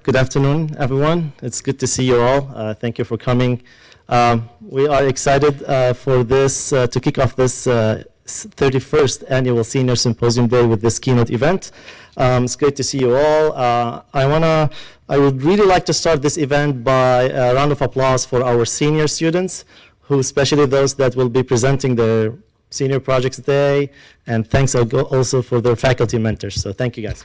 Good afternoon, everyone. It's good to see you all. Thank you for coming. We are excited for this, to kick off this 31st Annual Senior Symposium Day with this keynote event. It's great to see you all. I would really like to start this event by a round of applause for our senior students, especially those that will be presenting their senior projects today, and thanks also for their faculty mentors. So thank you, guys.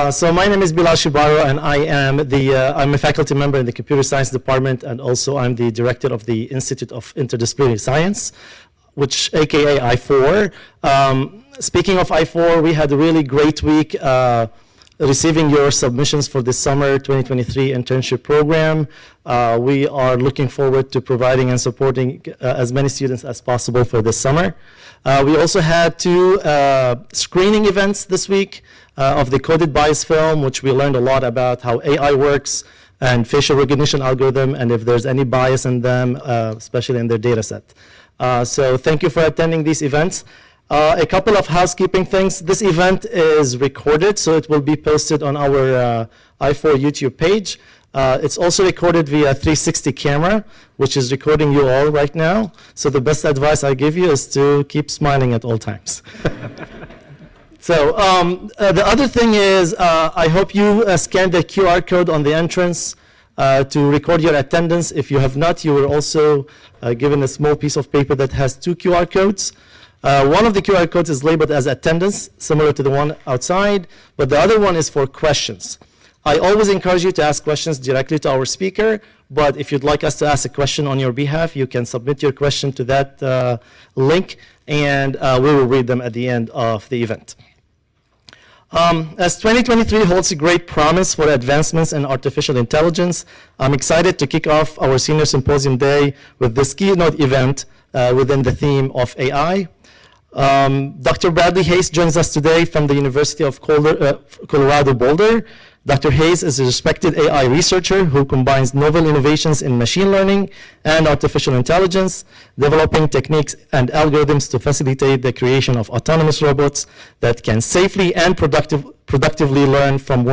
So my name is Bilal Shibaro, and I'm a faculty member in the Computer Science Department, and also I'm the director of the Institute of Interdisciplinary Science, which AKA I4. Speaking of I4, we had a really great week receiving your submissions for the summer 2023 internship program. We are looking forward to providing and supporting as many students as possible for this summer. We also had 2 screening events this week of the Coded Bias film, which we learned a lot about how AI works and facial recognition algorithm, and if there's any bias in them, especially in their data set. So thank you for attending these events. A couple of housekeeping things. This event is recorded, so it will be posted on our I4 YouTube page. It's also recorded via 360 camera, which is recording you all right now. So the best advice I give you is to keep smiling at all times. So the other thing is, I hope you scanned the QR code on the entrance to record your attendance. If you have not, you were also given a small piece of paper that has 2 QR codes. One of the QR codes is labeled as attendance, similar to the one outside, but the other one is for questions. I always encourage you to ask questions directly to our speaker, but if you'd like us to ask a question on your behalf, you can submit your question to that link, and we will read them at the end of the event. As 2023 holds a great promise for advancements in artificial intelligence, I'm excited to kick off our Senior Symposium Day with this keynote event within the theme of AI. Dr. Bradley Hayes joins us today from the University of Colorado Boulder. Dr. Hayes is a respected AI researcher who combines novel innovations in machine learning and artificial intelligence, developing techniques and algorithms to facilitate the creation of autonomous robots that can safely and productively learn from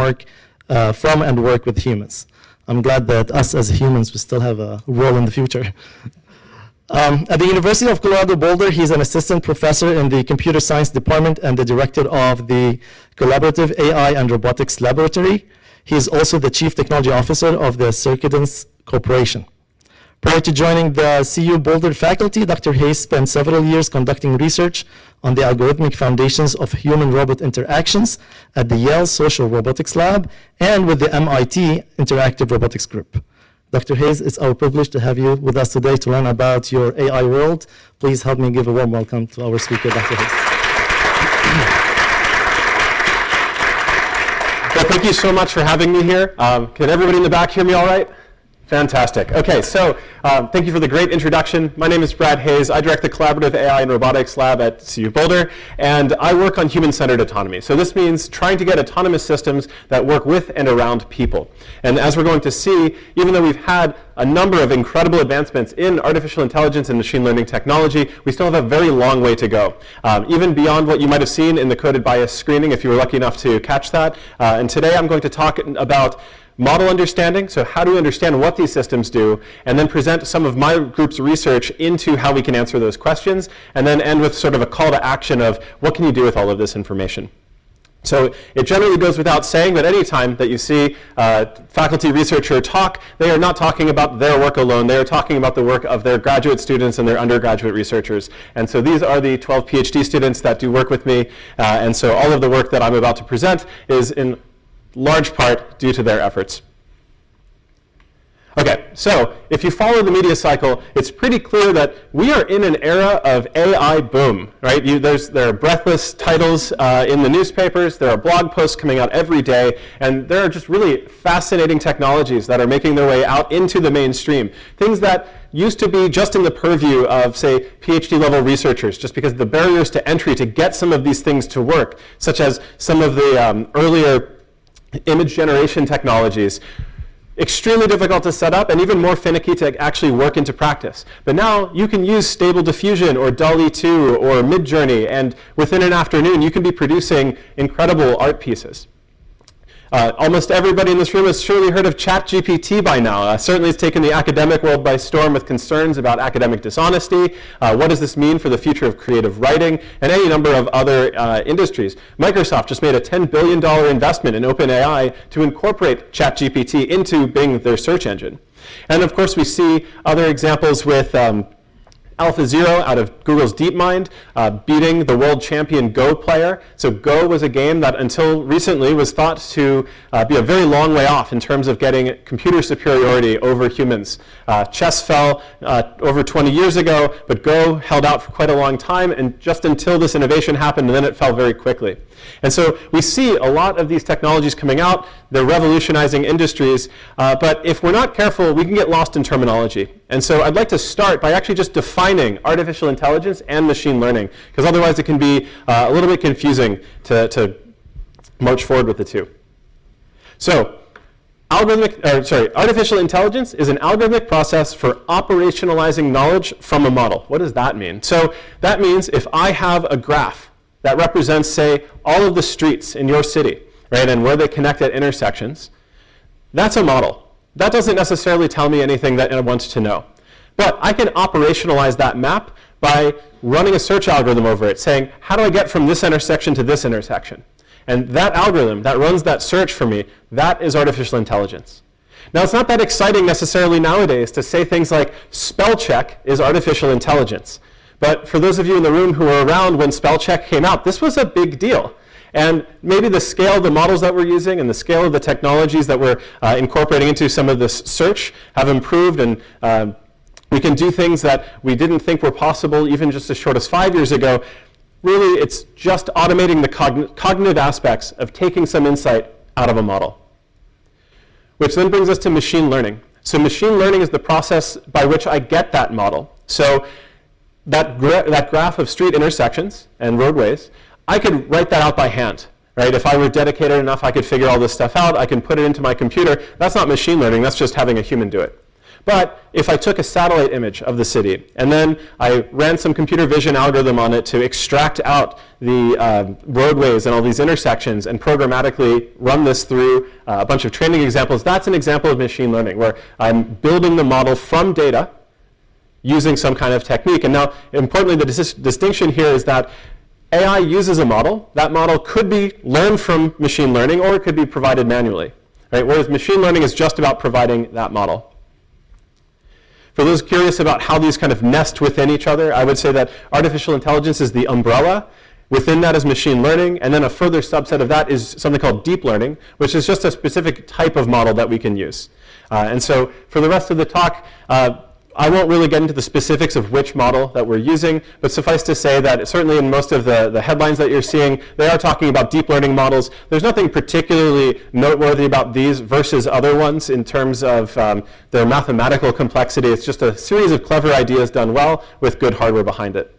and work with humans. I'm glad that us as humans, we still have a role in the future. At the University of Colorado Boulder, he's an assistant professor in the Computer Science Department and the director of the Collaborative AI and Robotics Laboratory. He is also the Chief Technology Officer of the Circadence Corporation. Prior to joining the CU Boulder faculty, Dr. Hayes spent several years conducting research on the algorithmic foundations of human-robot interactions at the Yale Social Robotics Lab and with the MIT Interactive Robotics Group. Dr. Hayes, it's our privilege to have you with us today to learn about your AI world. Please help me give a warm welcome to our speaker, Dr. Hayes. Well, thank you so much for having me here. Can everybody in the back hear me all right? Fantastic. Okay, so thank you for the great introduction. My name is Brad Hayes. I direct the Collaborative AI and Robotics Lab at CU Boulder, and I work on human-centered autonomy. So this means trying to get autonomous systems that work with and around people. And as we're going to see, even though we've had a number of incredible advancements in artificial intelligence and machine learning technology, we still have a very long way to go, even beyond what you might have seen in the Coded Bias screening, if you were lucky enough to catch that. And today I'm going to talk about model understanding, so how do we understand what these systems do, and then present some of my group's research into how we can answer those questions, and then end with sort of a call to action of what can you do with all of this information. So it generally goes without saying that any time that you see a faculty researcher talk, they are not talking about their work alone. They are talking about the work of their graduate students and their undergraduate researchers. And so these are the 12 PhD students that do work with me. And so all of the work that I'm about to present is in large part due to their efforts. Okay, so if you follow the media cycle, it's pretty clear that we are in an era of AI boom, right? There are breathless titles in the newspapers, there are blog posts coming out every day, and there are just really fascinating technologies that are making their way out into the mainstream. Things that used to be just in the purview of, say, PhD level researchers, just because the barriers to entry to get some of these things to work, such as some of the earlier image generation technologies. extremely difficult to set up and even more finicky to actually work into practice. But now you can use Stable Diffusion or DALL-E 2 or Midjourney, and within an afternoon you can be producing incredible art pieces. Almost everybody in this room has surely heard of ChatGPT by now. Certainly it's taken the academic world by storm with concerns about academic dishonesty. What does this mean for the future of creative writing and any number of other industries? Microsoft just made a $10 billion investment in OpenAI to incorporate ChatGPT into Bing, their search engine. And of course we see other examples with AlphaZero out of Google's DeepMind beating the world champion Go player. So Go was a game that until recently was thought to be a very long way off in terms of getting computer superiority over humans. Chess fell over 20 years ago, but Go held out for quite a long time, and just until this innovation happened, and then it fell very quickly. And so we see a lot of these technologies coming out. They're revolutionizing industries, but if we're not careful, we can get lost in terminology. And so I'd like to start by actually just defining artificial intelligence and machine learning, because otherwise it can be a little bit confusing to march forward with the two. So artificial intelligence is an algorithmic process for operationalizing knowledge from a model. What does that mean? So that means if I have a graph that represents, say, all of the streets in your city, right, and where they connect at intersections, that's a model. That doesn't necessarily tell me anything that I want to know. But I can operationalize that map by running a search algorithm over it, saying, how do I get from this intersection to this intersection? And that algorithm that runs that search for me, that is artificial intelligence. Now, it's not that exciting necessarily nowadays to say things like spell check is artificial intelligence. But for those of you in the room who were around when spell check came out, this was a big deal. And maybe the scale of the models that we're using and the scale of the technologies that we're incorporating into some of this search have improved, and we can do things that we didn't think were possible even just as short as 5 years ago. Really, it's just automating the cognitive aspects of taking some insight out of a model. Which then brings us to machine learning. So machine learning is the process by which I get that model. So that graph of street intersections and roadways, I could write that out by hand, right? If I were dedicated enough, I could figure all this stuff out. I can put it into my computer. That's not machine learning. That's just having a human do it. But if I took a satellite image of the city and then I ran some computer vision algorithm on it to extract out the roadways and all these intersections and programmatically run this through a bunch of training examples, that's an example of machine learning where I'm building the model from data using some kind of technique. And now, importantly, the distinction here is that AI uses a model. That model could be learned from machine learning, or it could be provided manually, right? Whereas machine learning is just about providing that model. For those curious about how these kind of nest within each other, I would say that artificial intelligence is the umbrella. Within that is machine learning, and then a further subset of that is something called deep learning, which is just a specific type of model that we can use. And so for the rest of the talk, I won't really get into the specifics of which model that we're using, but suffice to say that certainly in most of the headlines that you're seeing, they are talking about deep learning models. There's nothing particularly noteworthy about these versus other ones in terms of their mathematical complexity. It's just a series of clever ideas done well with good hardware behind it.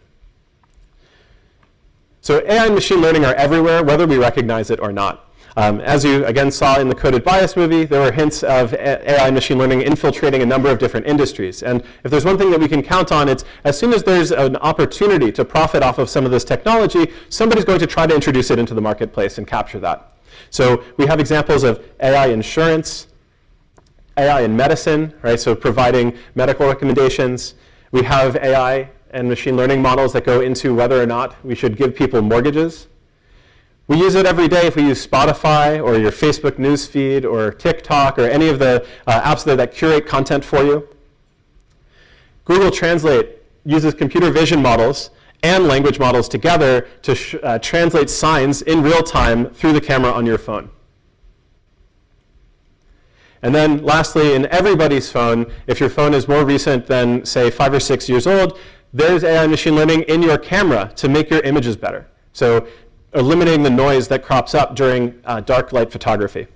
So AI and machine learning are everywhere, whether we recognize it or not. As you, again, saw in the Coded Bias movie, there were hints of AI and machine learning infiltrating a number of different industries. And if there's one thing that we can count on, it's as soon as there's an opportunity to profit off of some of this technology, somebody's going to try to introduce it into the marketplace and capture that. So we have examples of AI insurance, AI in medicine, right? So providing medical recommendations. We have AI and machine learning models that go into whether or not we should give people mortgages. We use it every day if we use Spotify or your Facebook news feed or TikTok or any of the apps that curate content for you. Google Translate uses computer vision models and language models together to translate signs in real time through the camera on your phone. And then lastly, in everybody's phone, if your phone is more recent than, say, 5 or 6 years old, there's AI and machine learning in your camera to make your images better. So eliminating the noise that crops up during dark light photography.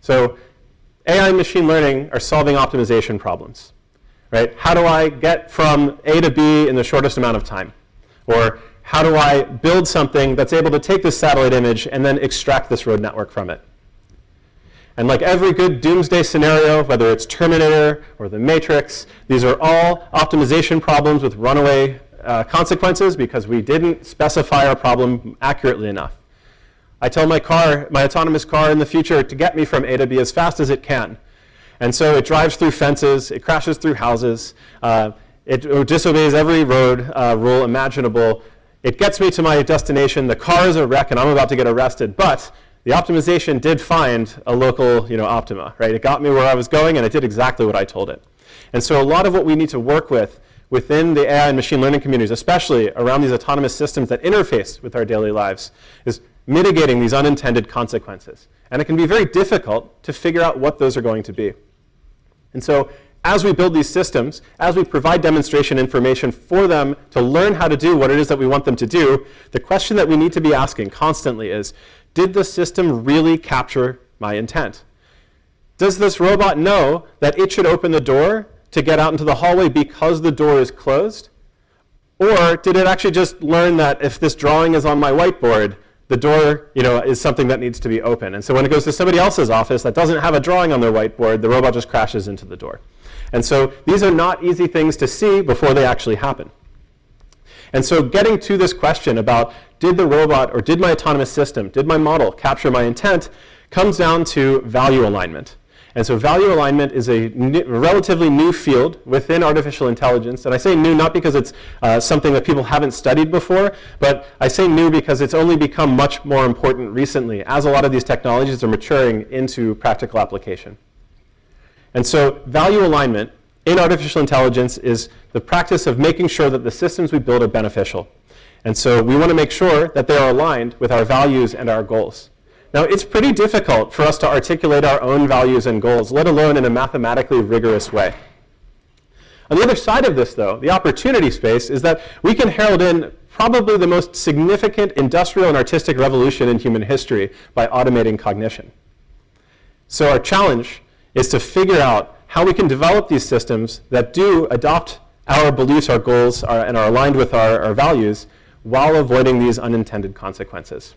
So AI and machine learning are solving optimization problems, right? How do I get from A to B in the shortest amount of time? Or how do I build something that's able to take this satellite image and then extract this road network from it? And like every good doomsday scenario, whether it's Terminator or The Matrix, these are all optimization problems with runaway consequences because we didn't specify our problem accurately enough. I tell my autonomous car in the future to get me from A to B as fast as it can. And so it drives through fences, it crashes through houses, it disobeys every road rule imaginable. It gets me to my destination, the car is a wreck and I'm about to get arrested, but the optimization did find a local optima, right? It got me where I was going and it did exactly what I told it. And so a lot of what we need to work with within the AI and machine learning communities, especially around these autonomous systems that interface with our daily lives, is mitigating these unintended consequences. And it can be very difficult to figure out what those are going to be. And so as we build these systems, as we provide demonstration information for them to learn how to do what it is that we want them to do, the question that we need to be asking constantly is, did the system really capture my intent? Does this robot know that it should open the door to get out into the hallway because the door is closed? Or did it actually just learn that if this drawing is on my whiteboard, the door is something that needs to be open? And so when it goes to somebody else's office that doesn't have a drawing on their whiteboard, the robot just crashes into the door. And so these are not easy things to see before they actually happen. And so getting to this question about did the robot or did my autonomous system, did my model capture my intent, comes down to value alignment. And so value alignment is a relatively new field within artificial intelligence. And I say new not because it's something that people haven't studied before, but I say new because it's only become much more important recently as a lot of these technologies are maturing into practical application. And so value alignment in artificial intelligence is the practice of making sure that the systems we build are beneficial. And so we want to make sure that they are aligned with our values and our goals. Now, it's pretty difficult for us to articulate our own values and goals, let alone in a mathematically rigorous way. On the other side of this, though, the opportunity space is that we can herald in probably the most significant industrial and artistic revolution in human history by automating cognition. So our challenge is to figure out how we can develop these systems that do adopt our beliefs, our goals, and are aligned with our values while avoiding these unintended consequences.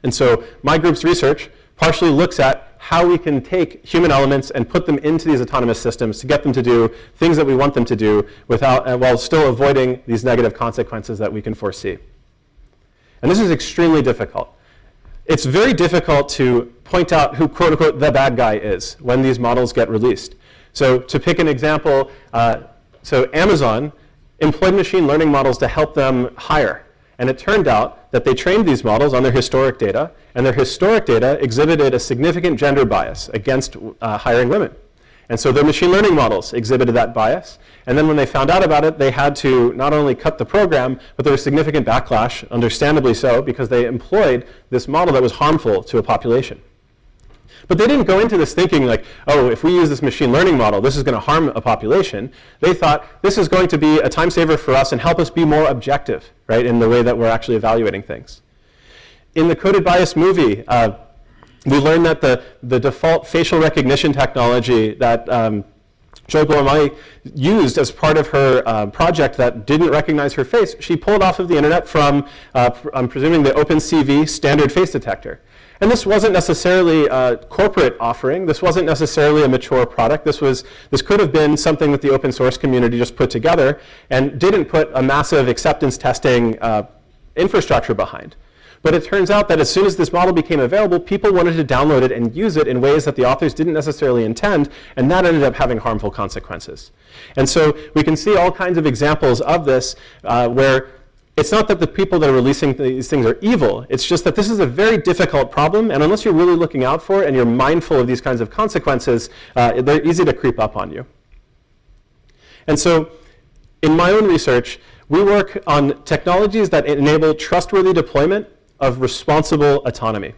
And so my group's research partially looks at how we can take human elements and put them into these autonomous systems to get them to do things that we want them to do while still avoiding these negative consequences that we can foresee. And this is extremely difficult. It's very difficult to point out who, quote unquote, the bad guy is when these models get released. So to pick an example, so Amazon employed machine learning models to help them hire. And it turned out that they trained these models on their historic data, and their historic data exhibited a significant gender bias against hiring women. And so their machine learning models exhibited that bias. And then when they found out about it, they had to not only cut the program, but there was significant backlash, understandably so, because they employed this model that was harmful to a population. But they didn't go into this thinking like, oh, if we use this machine learning model, this is going to harm a population. They thought this is going to be a time saver for us and help us be more objective, right, in the way that we're actually evaluating things. In the Coded Bias movie, we learned that the default facial recognition technology that Joy Buolamwini used as part of her project that didn't recognize her face, she pulled off of the internet from, I'm presuming, the OpenCV standard face detector. And this wasn't necessarily a corporate offering. This wasn't necessarily a mature product. This could have been something that the open source community just put together and didn't put a massive acceptance testing infrastructure behind. But it turns out that as soon as this model became available, people wanted to download it and use it in ways that the authors didn't necessarily intend, and that ended up having harmful consequences. And so we can see all kinds of examples of this where it's not that the people that are releasing these things are evil. It's just that this is a very difficult problem, and unless you're really looking out for it and you're mindful of these kinds of consequences, they're easy to creep up on you. And so in my own research, we work on technologies that enable trustworthy deployment of responsible autonomy.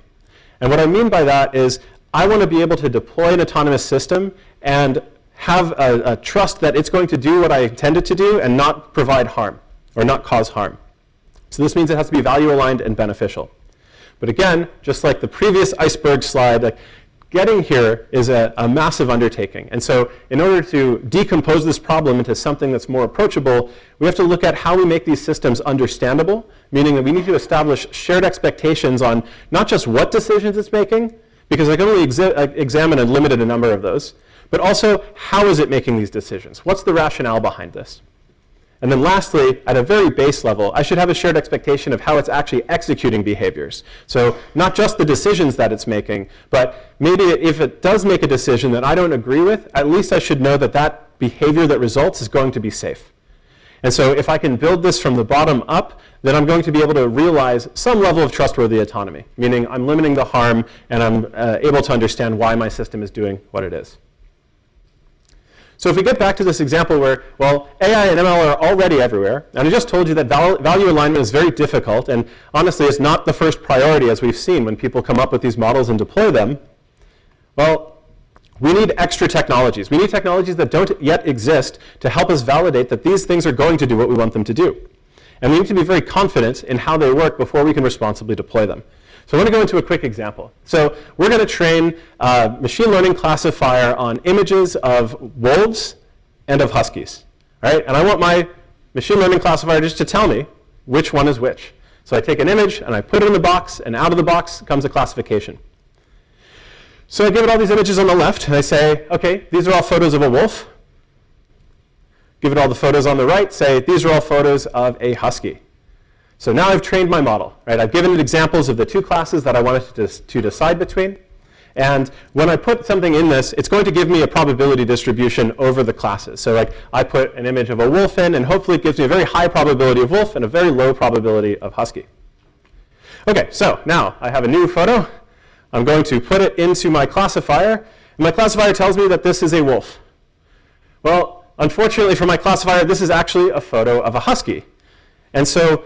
And what I mean by that is I want to be able to deploy an autonomous system and have a trust that it's going to do what I intend it to do and not provide harm or not cause harm. So this means it has to be value aligned and beneficial. But again, just like the previous iceberg slide, getting here is a massive undertaking. And so in order to decompose this problem into something that's more approachable, we have to look at how we make these systems understandable, meaning that we need to establish shared expectations on not just what decisions it's making, because I can only examine a limited number of those, but also how is it making these decisions? What's the rationale behind this? And then lastly, at a very base level, I should have a shared expectation of how it's actually executing behaviors. So not just the decisions that it's making, but maybe if it does make a decision that I don't agree with, at least I should know that that behavior that results is going to be safe. And so if I can build this from the bottom up, then I'm going to be able to realize some level of trustworthy autonomy, meaning I'm limiting the harm and I'm able to understand why my system is doing what it is. So if we get back to this example where, well, AI and ML are already everywhere, and I just told you that value alignment is very difficult, and honestly, it's not the first priority, as we've seen, when people come up with these models and deploy them. Well, we need extra technologies. We need technologies that don't yet exist to help us validate that these things are going to do what we want them to do. And we need to be very confident in how they work before we can responsibly deploy them. So I want to go into a quick example. So we're going to train a machine learning classifier on images of wolves and of huskies. All right? And I want my machine learning classifier just to tell me which one is which. So I take an image and I put it in the box, and out of the box comes a classification. So I give it all these images on the left, and I say, OK, these are all photos of a wolf. Give it all the photos on the right, say, these are all photos of a husky. So now I've trained my model, right? I've given it examples of the two classes that I wanted to decide between. And when I put something in this, it's going to give me a probability distribution over the classes. So like I put an image of a wolf in, and hopefully it gives me a very high probability of wolf and a very low probability of husky. OK, so now I have a new photo. I'm going to put it into my classifier. And my classifier tells me that this is a wolf. Well, unfortunately for my classifier, this is actually a photo of a husky. And so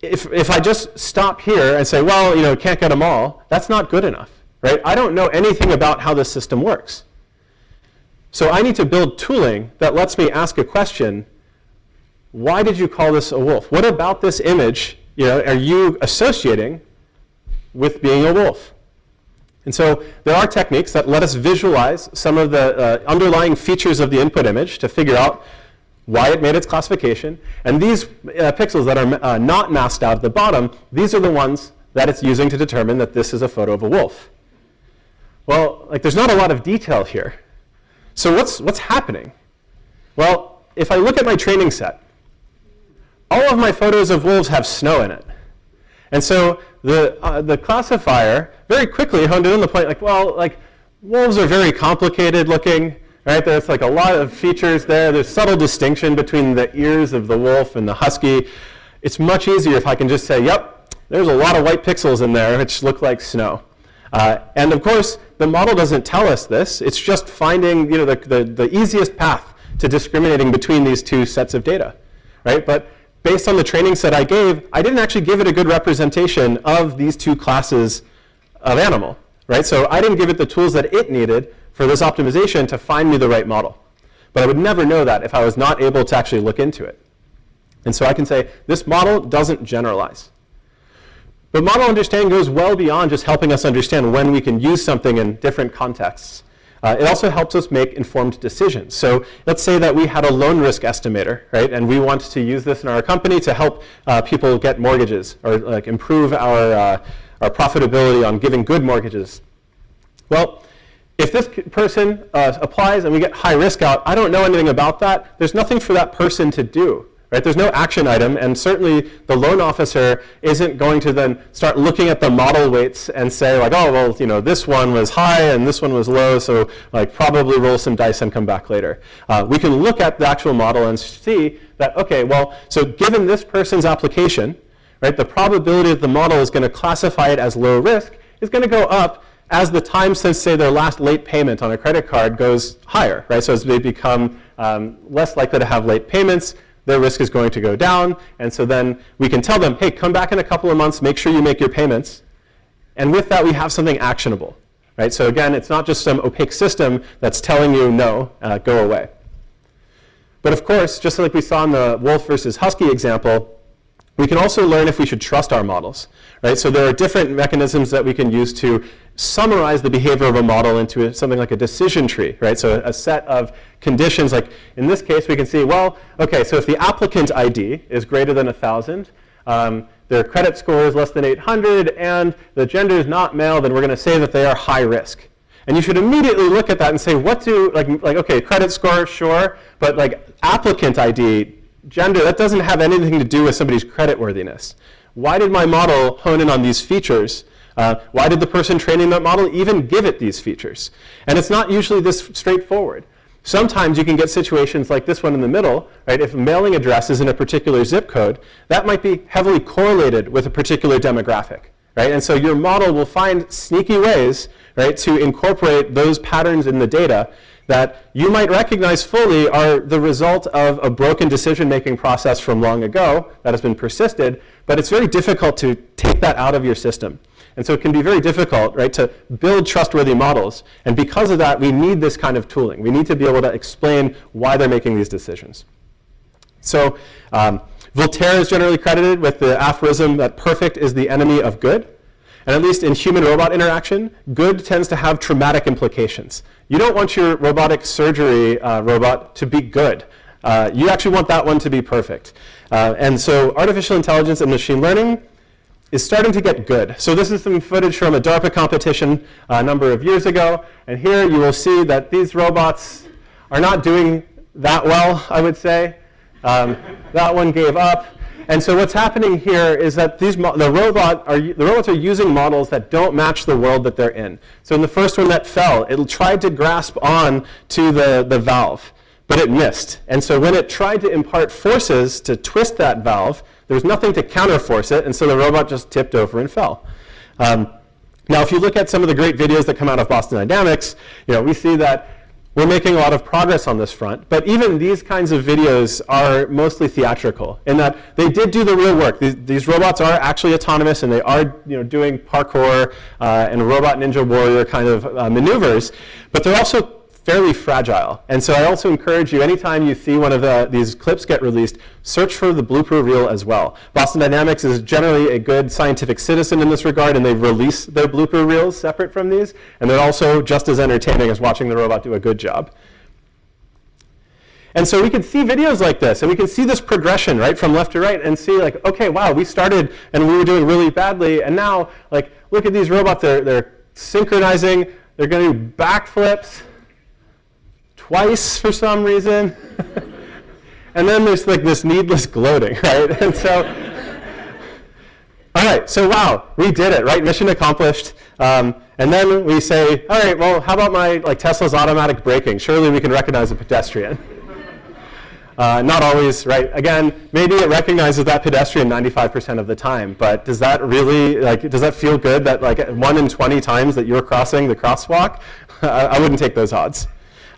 if I just stop here and say, well, you know, can't get them all, that's not good enough, right? I don't know anything about how this system works. So I need to build tooling that lets me ask a question, why did you call this a wolf? What about this image, you know, are you associating with being a wolf? And so there are techniques that let us visualize some of the underlying features of the input image to figure out why it made its classification. And these pixels that are not masked out at the bottom, these are the ones that it's using to determine that this is a photo of a wolf. Well, like there's not a lot of detail here. So what's happening? Well, if I look at my training set, all of my photos of wolves have snow in it. And so the classifier very quickly honed in on the point, like, well, like wolves are very complicated looking. Right, there's like a lot of features there. There's subtle distinction between the ears of the wolf and the husky. It's much easier if I can just say, yep, there's a lot of white pixels in there which look like snow. And of course, the model doesn't tell us this. It's just finding, you know, the easiest path to discriminating between these two sets of data. Right? But based on the training set I gave, I didn't actually give it a good representation of these two classes of animal. Right? So I didn't give it the tools that it needed for this optimization to find me the right model. But I would never know that if I was not able to actually look into it. And so I can say, this model doesn't generalize. But model understanding goes well beyond just helping us understand when we can use something in different contexts. It also helps us make informed decisions. So let's say that we had a loan risk estimator, right? And we want to use this in our company to help people get mortgages or like improve our profitability on giving good mortgages. Well, if this person applies and we get high risk out, I don't know anything about that. There's nothing for that person to do. Right? There's no action item, and certainly the loan officer isn't going to then start looking at the model weights and say like, oh, well, you know, this one was high and this one was low, so like probably roll some dice and come back later. We can look at the actual model and see that, okay, well, so given this person's application, right, the probability that the model is going to classify it as low risk is going to go up as the time since, say, their last late payment on a credit card goes higher, right? So as they become less likely to have late payments, their risk is going to go down. And so then we can tell them, hey, come back in a couple of months, make sure you make your payments. And with that, we have something actionable, right? So again, it's not just some opaque system that's telling you, no, go away. But of course, just like we saw in the wolf versus husky example, we can also learn if we should trust our models, right? So there are different mechanisms that we can use to summarize the behavior of a model into something like a decision tree, right? So a set of conditions, like in this case, we can see, well, okay, so if the applicant ID is greater than 1,000, their credit score is less than 800 and the gender is not male, then we're going to say that they are high risk. And you should immediately look at that and say, what do, like okay, credit score, sure, but like applicant ID, gender, that doesn't have anything to do with somebody's creditworthiness. Why did my model hone in on these features? Why did the person training that model even give it these features? And it's not usually this straightforward. Sometimes you can get situations like this one in the middle, right? If a mailing address is in a particular zip code, that might be heavily correlated with a particular demographic, right? And so your model will find sneaky ways, right, to incorporate those patterns in the data that you might recognize fully are the result of a broken decision-making process from long ago that has been persisted, but it's very difficult to take that out of your system. And so it can be very difficult, right, to build trustworthy models. And because of that, we need this kind of tooling. We need to be able to explain why they're making these decisions. So Voltaire is generally credited with the aphorism that perfect is the enemy of good. And at least in human-robot interaction, good tends to have traumatic implications. You don't want your robotic surgery robot to be good. You actually want that one to be perfect. And so artificial intelligence and machine learning is starting to get good. So this is some footage from a DARPA competition a number of years ago. And here you will see that these robots are not doing that well, I would say. That one gave up. And so what's happening here is that the robots are using models that don't match the world that they're in. So in the first one that fell, it tried to grasp on to the valve, but it missed. And so when it tried to impart forces to twist that valve, there was nothing to counterforce it, and so the robot just tipped over and fell. Now, if you look at some of the great videos that come out of Boston Dynamics, we see that we're making a lot of progress on this front, but even these kinds of videos are mostly theatrical in that they did do the real work. These robots are actually autonomous, and they are doing parkour and Robot Ninja Warrior kind of maneuvers, but they're also fairly fragile. And so I also encourage you, anytime you see one of these clips get released, search for the blooper reel as well. Boston Dynamics is generally a good scientific citizen in this regard, and they release their blooper reels separate from these, and they're also just as entertaining as watching the robot do a good job. And so we can see videos like this, and we can see this progression, right, from left to right, and see like, okay, wow, we started and we were doing really badly, and now, like, look at these robots, they're synchronizing, they're going to do backflips twice for some reason. And then there's like this needless gloating, right? And so, all right, so wow, we did it, right? Mission accomplished. And then we say, all right, well, how about my Tesla's automatic braking? Surely we can recognize a pedestrian. Not always, right? Again, maybe it recognizes that pedestrian 95% of the time, but does that really, does that feel good that 1 in 20 times that you're crossing the crosswalk? I wouldn't take those odds.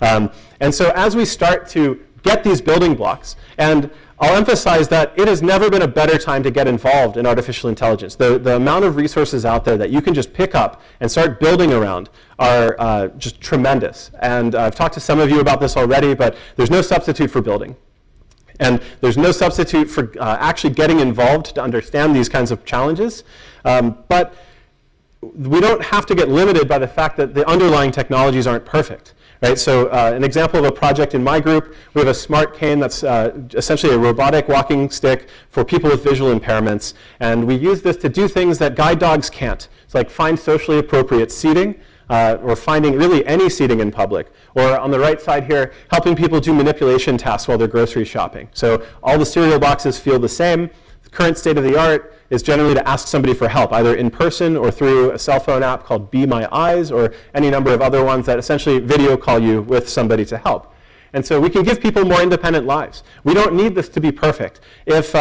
And so as we start to get these building blocks, and I'll emphasize that it has never been a better time to get involved in artificial intelligence. The amount of resources out there that you can just pick up and start building around are just tremendous. And I've talked to some of you about this already, but there's no substitute for building. And there's no substitute for actually getting involved to understand these kinds of challenges. But we don't have to get limited by the fact that the underlying technologies aren't perfect. Right, so an example of a project in my group, we have a smart cane that's essentially a robotic walking stick for people with visual impairments. And we use this to do things that guide dogs can't. It's like find socially appropriate seating, or finding really any seating in public. Or on the right side here, helping people do manipulation tasks while they're grocery shopping. So all the cereal boxes feel the same. The current state of the art is generally to ask somebody for help, either in person or through a cell phone app called Be My Eyes, or any number of other ones that essentially video call you with somebody to help. And so we can give people more independent lives. We don't need this to be perfect. If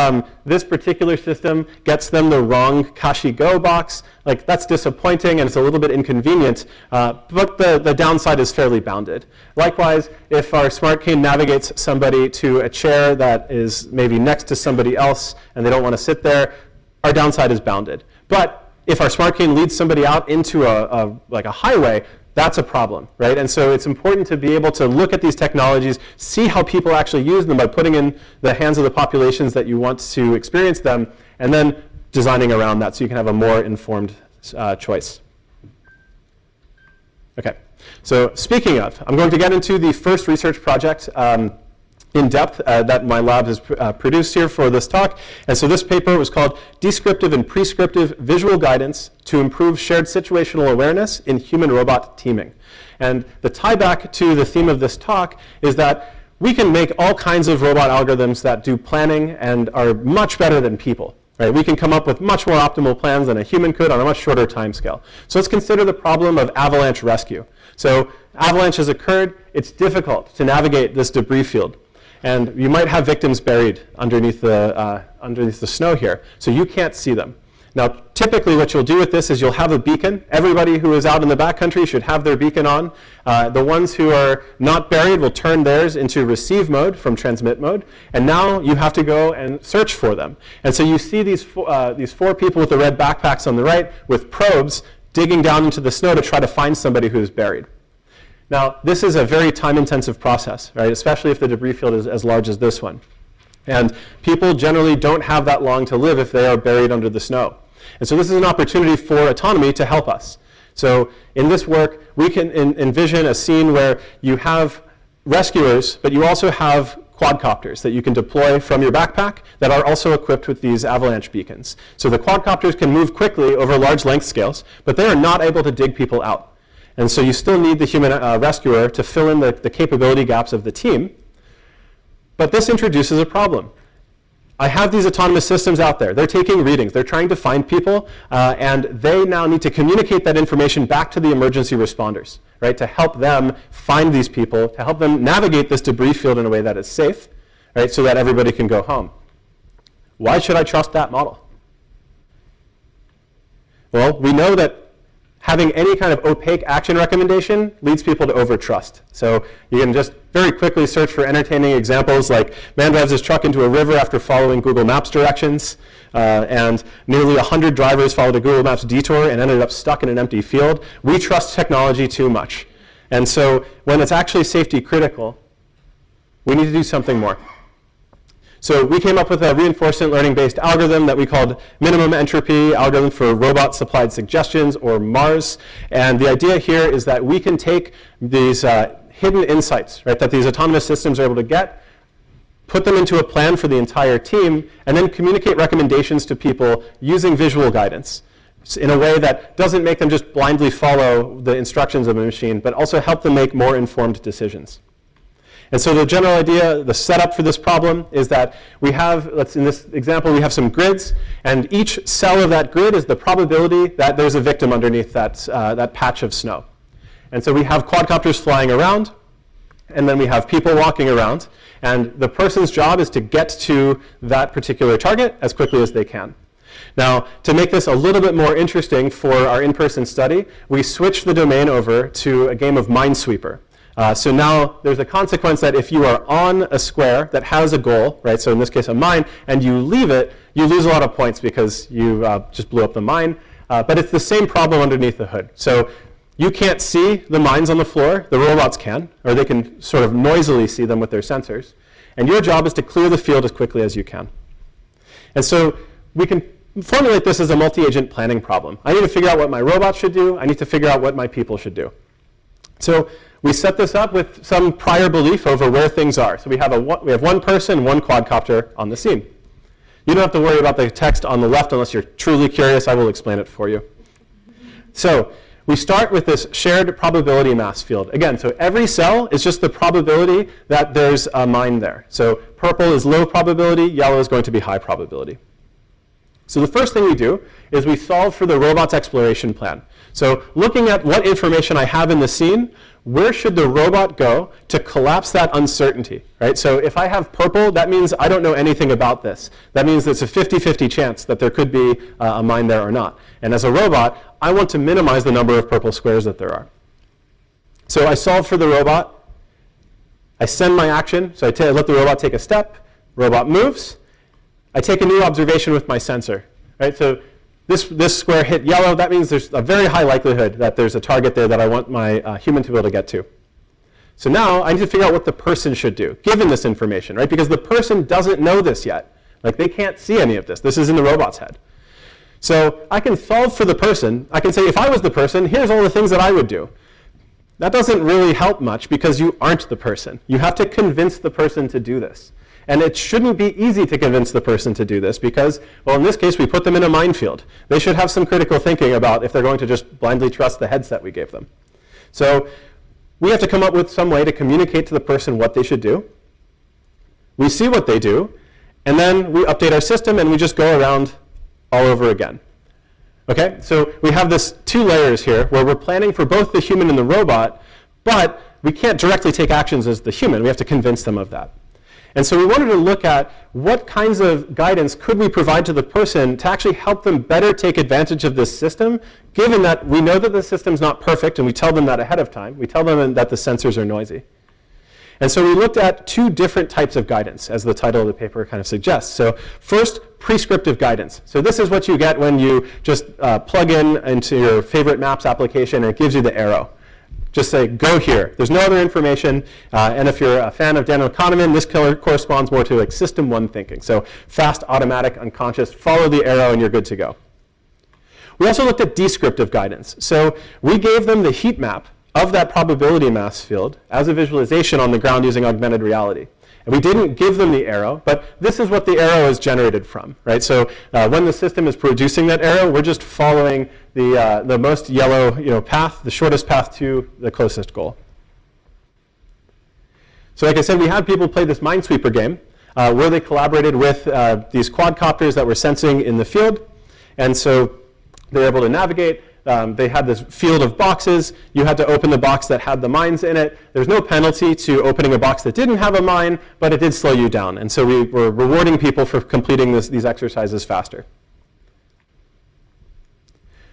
this particular system gets them the wrong Kashi-Go box, that's disappointing and it's a little bit inconvenient, but the downside is fairly bounded. Likewise, if our smart cane navigates somebody to a chair that is maybe next to somebody else and they don't want to sit there, our downside is bounded. But if our smart cane leads somebody out into a highway, that's a problem, right? And so it's important to be able to look at these technologies, see how people actually use them by putting in the hands of the populations that you want to experience them, and then designing around that so you can have a more informed choice. Okay, so speaking of, I'm going to get into the first research project in depth that my lab has produced here for this talk. And so this paper was called Descriptive and Prescriptive Visual Guidance to Improve Shared Situational Awareness in Human-Robot Teaming. And the tie back to the theme of this talk is that we can make all kinds of robot algorithms that do planning and are much better than people. Right? We can come up with much more optimal plans than a human could on a much shorter time scale. So let's consider the problem of avalanche rescue. So avalanche has occurred. It's difficult to navigate this debris field. And you might have victims buried underneath the snow here, so you can't see them. Now, typically what you'll do with this is you'll have a beacon. Everybody who is out in the backcountry should have their beacon on. The ones who are not buried will turn theirs into receive mode from transmit mode. And now you have to go and search for them. And so you see these four people with the red backpacks on the right with probes digging down into the snow to try to find somebody who is buried. Now, this is a very time-intensive process, right? Especially if the debris field is as large as this one. And people generally don't have that long to live if they are buried under the snow. And so this is an opportunity for autonomy to help us. So in this work, we can envision a scene where you have rescuers, but you also have quadcopters that you can deploy from your backpack that are also equipped with these avalanche beacons. So the quadcopters can move quickly over large length scales, but they are not able to dig people out. And so you still need the human rescuer to fill in the capability gaps of the team. But this introduces a problem. I have these autonomous systems out there. They're taking readings. They're trying to find people. And they now need to communicate that information back to the emergency responders, right, to help them find these people, to help them navigate this debris field in a way that is safe, right, so that everybody can go home. Why should I trust that model? Well, we know that having any kind of opaque action recommendation leads people to overtrust. So you can just very quickly search for entertaining examples like man drives his truck into a river after following Google Maps directions, and nearly 100 drivers followed a Google Maps detour and ended up stuck in an empty field. We trust technology too much. And so when it's actually safety critical, we need to do something more. So we came up with a reinforcement learning-based algorithm that we called minimum entropy algorithm for robot supplied suggestions, or MARS. And the idea here is that we can take these hidden insights, right, that these autonomous systems are able to get, put them into a plan for the entire team, and then communicate recommendations to people using visual guidance in a way that doesn't make them just blindly follow the instructions of a machine, but also help them make more informed decisions. And so the general idea, the setup for this problem is that we have, in this example, we have some grids, and each cell of that grid is the probability that there's a victim underneath that patch of snow. And so we have quadcopters flying around, and then we have people walking around, and the person's job is to get to that particular target as quickly as they can. Now, to make this a little bit more interesting for our in-person study, we switched the domain over to a game of Minesweeper. So now there's a consequence that if you are on a square that has a goal, right, so in this case a mine, and you leave it, you lose a lot of points because you just blew up the mine. But it's the same problem underneath the hood. So you can't see the mines on the floor. The robots can, or they can sort of noisily see them with their sensors. And your job is to clear the field as quickly as you can. And so we can formulate this as a multi-agent planning problem. I need to figure out what my robot should do. I need to figure out what my people should do. So we set this up with some prior belief over where things are. So we have one person, one quadcopter on the scene. You don't have to worry about the text on the left unless you're truly curious. I will explain it for you. So we start with this shared probability mass field. Again, so every cell is just the probability that there's a mine there. So purple is low probability, yellow is going to be high probability. So the first thing we do is we solve for the robot's exploration plan. So looking at what information I have in the scene, where should the robot go to collapse that uncertainty, right? So if I have purple, that means I don't know anything about this. That means it's a 50-50 chance that there could be a mine there or not. And as a robot, I want to minimize the number of purple squares that there are. So I solve for the robot. I send my action. So I let the robot take a step. Robot moves. I take a new observation with my sensor, right? So this square hit yellow. That means there's a very high likelihood that there's a target there that I want my human to be able to get to. So now I need to figure out what the person should do, given this information, right? Because the person doesn't know this yet. Like, they can't see any of this. This is in the robot's head. So I can solve for the person. I can say, if I was the person, here's all the things that I would do. That doesn't really help much because you aren't the person. You have to convince the person to do this. And it shouldn't be easy to convince the person to do this because, well, in this case, we put them in a minefield. They should have some critical thinking about if they're going to just blindly trust the headset we gave them. So we have to come up with some way to communicate to the person what they should do. We see what they do, and then we update our system, and we just go around all over again. Okay, so we have this 2 layers here where we're planning for both the human and the robot, but we can't directly take actions as the human. We have to convince them of that. And so we wanted to look at what kinds of guidance could we provide to the person to actually help them better take advantage of this system, given that we know that the system's not perfect, and we tell them that ahead of time. We tell them that the sensors are noisy. And so we looked at 2 different types of guidance, as the title of the paper kind of suggests. So first, prescriptive guidance. So this is what you get when you just plug into your favorite Maps application, and it gives you the arrow. Just say, go here. There's no other information. And if you're a fan of Daniel Kahneman, this corresponds more to like System 1 thinking. So fast, automatic, unconscious, follow the arrow, and you're good to go. We also looked at descriptive guidance. So we gave them the heat map of that probability mass field as a visualization on the ground using augmented reality. And we didn't give them the arrow, but this is what the arrow is generated from, right? So when the system is producing that arrow, we're just following the most yellow path, the shortest path to the closest goal. So like I said, we had people play this Minesweeper game where they collaborated with these quadcopters that were sensing in the field. And so they were able to navigate. They had this field of boxes. You had to open the box that had the mines in it. There's no penalty to opening a box that didn't have a mine, but it did slow you down. And so we were rewarding people for completing these exercises faster.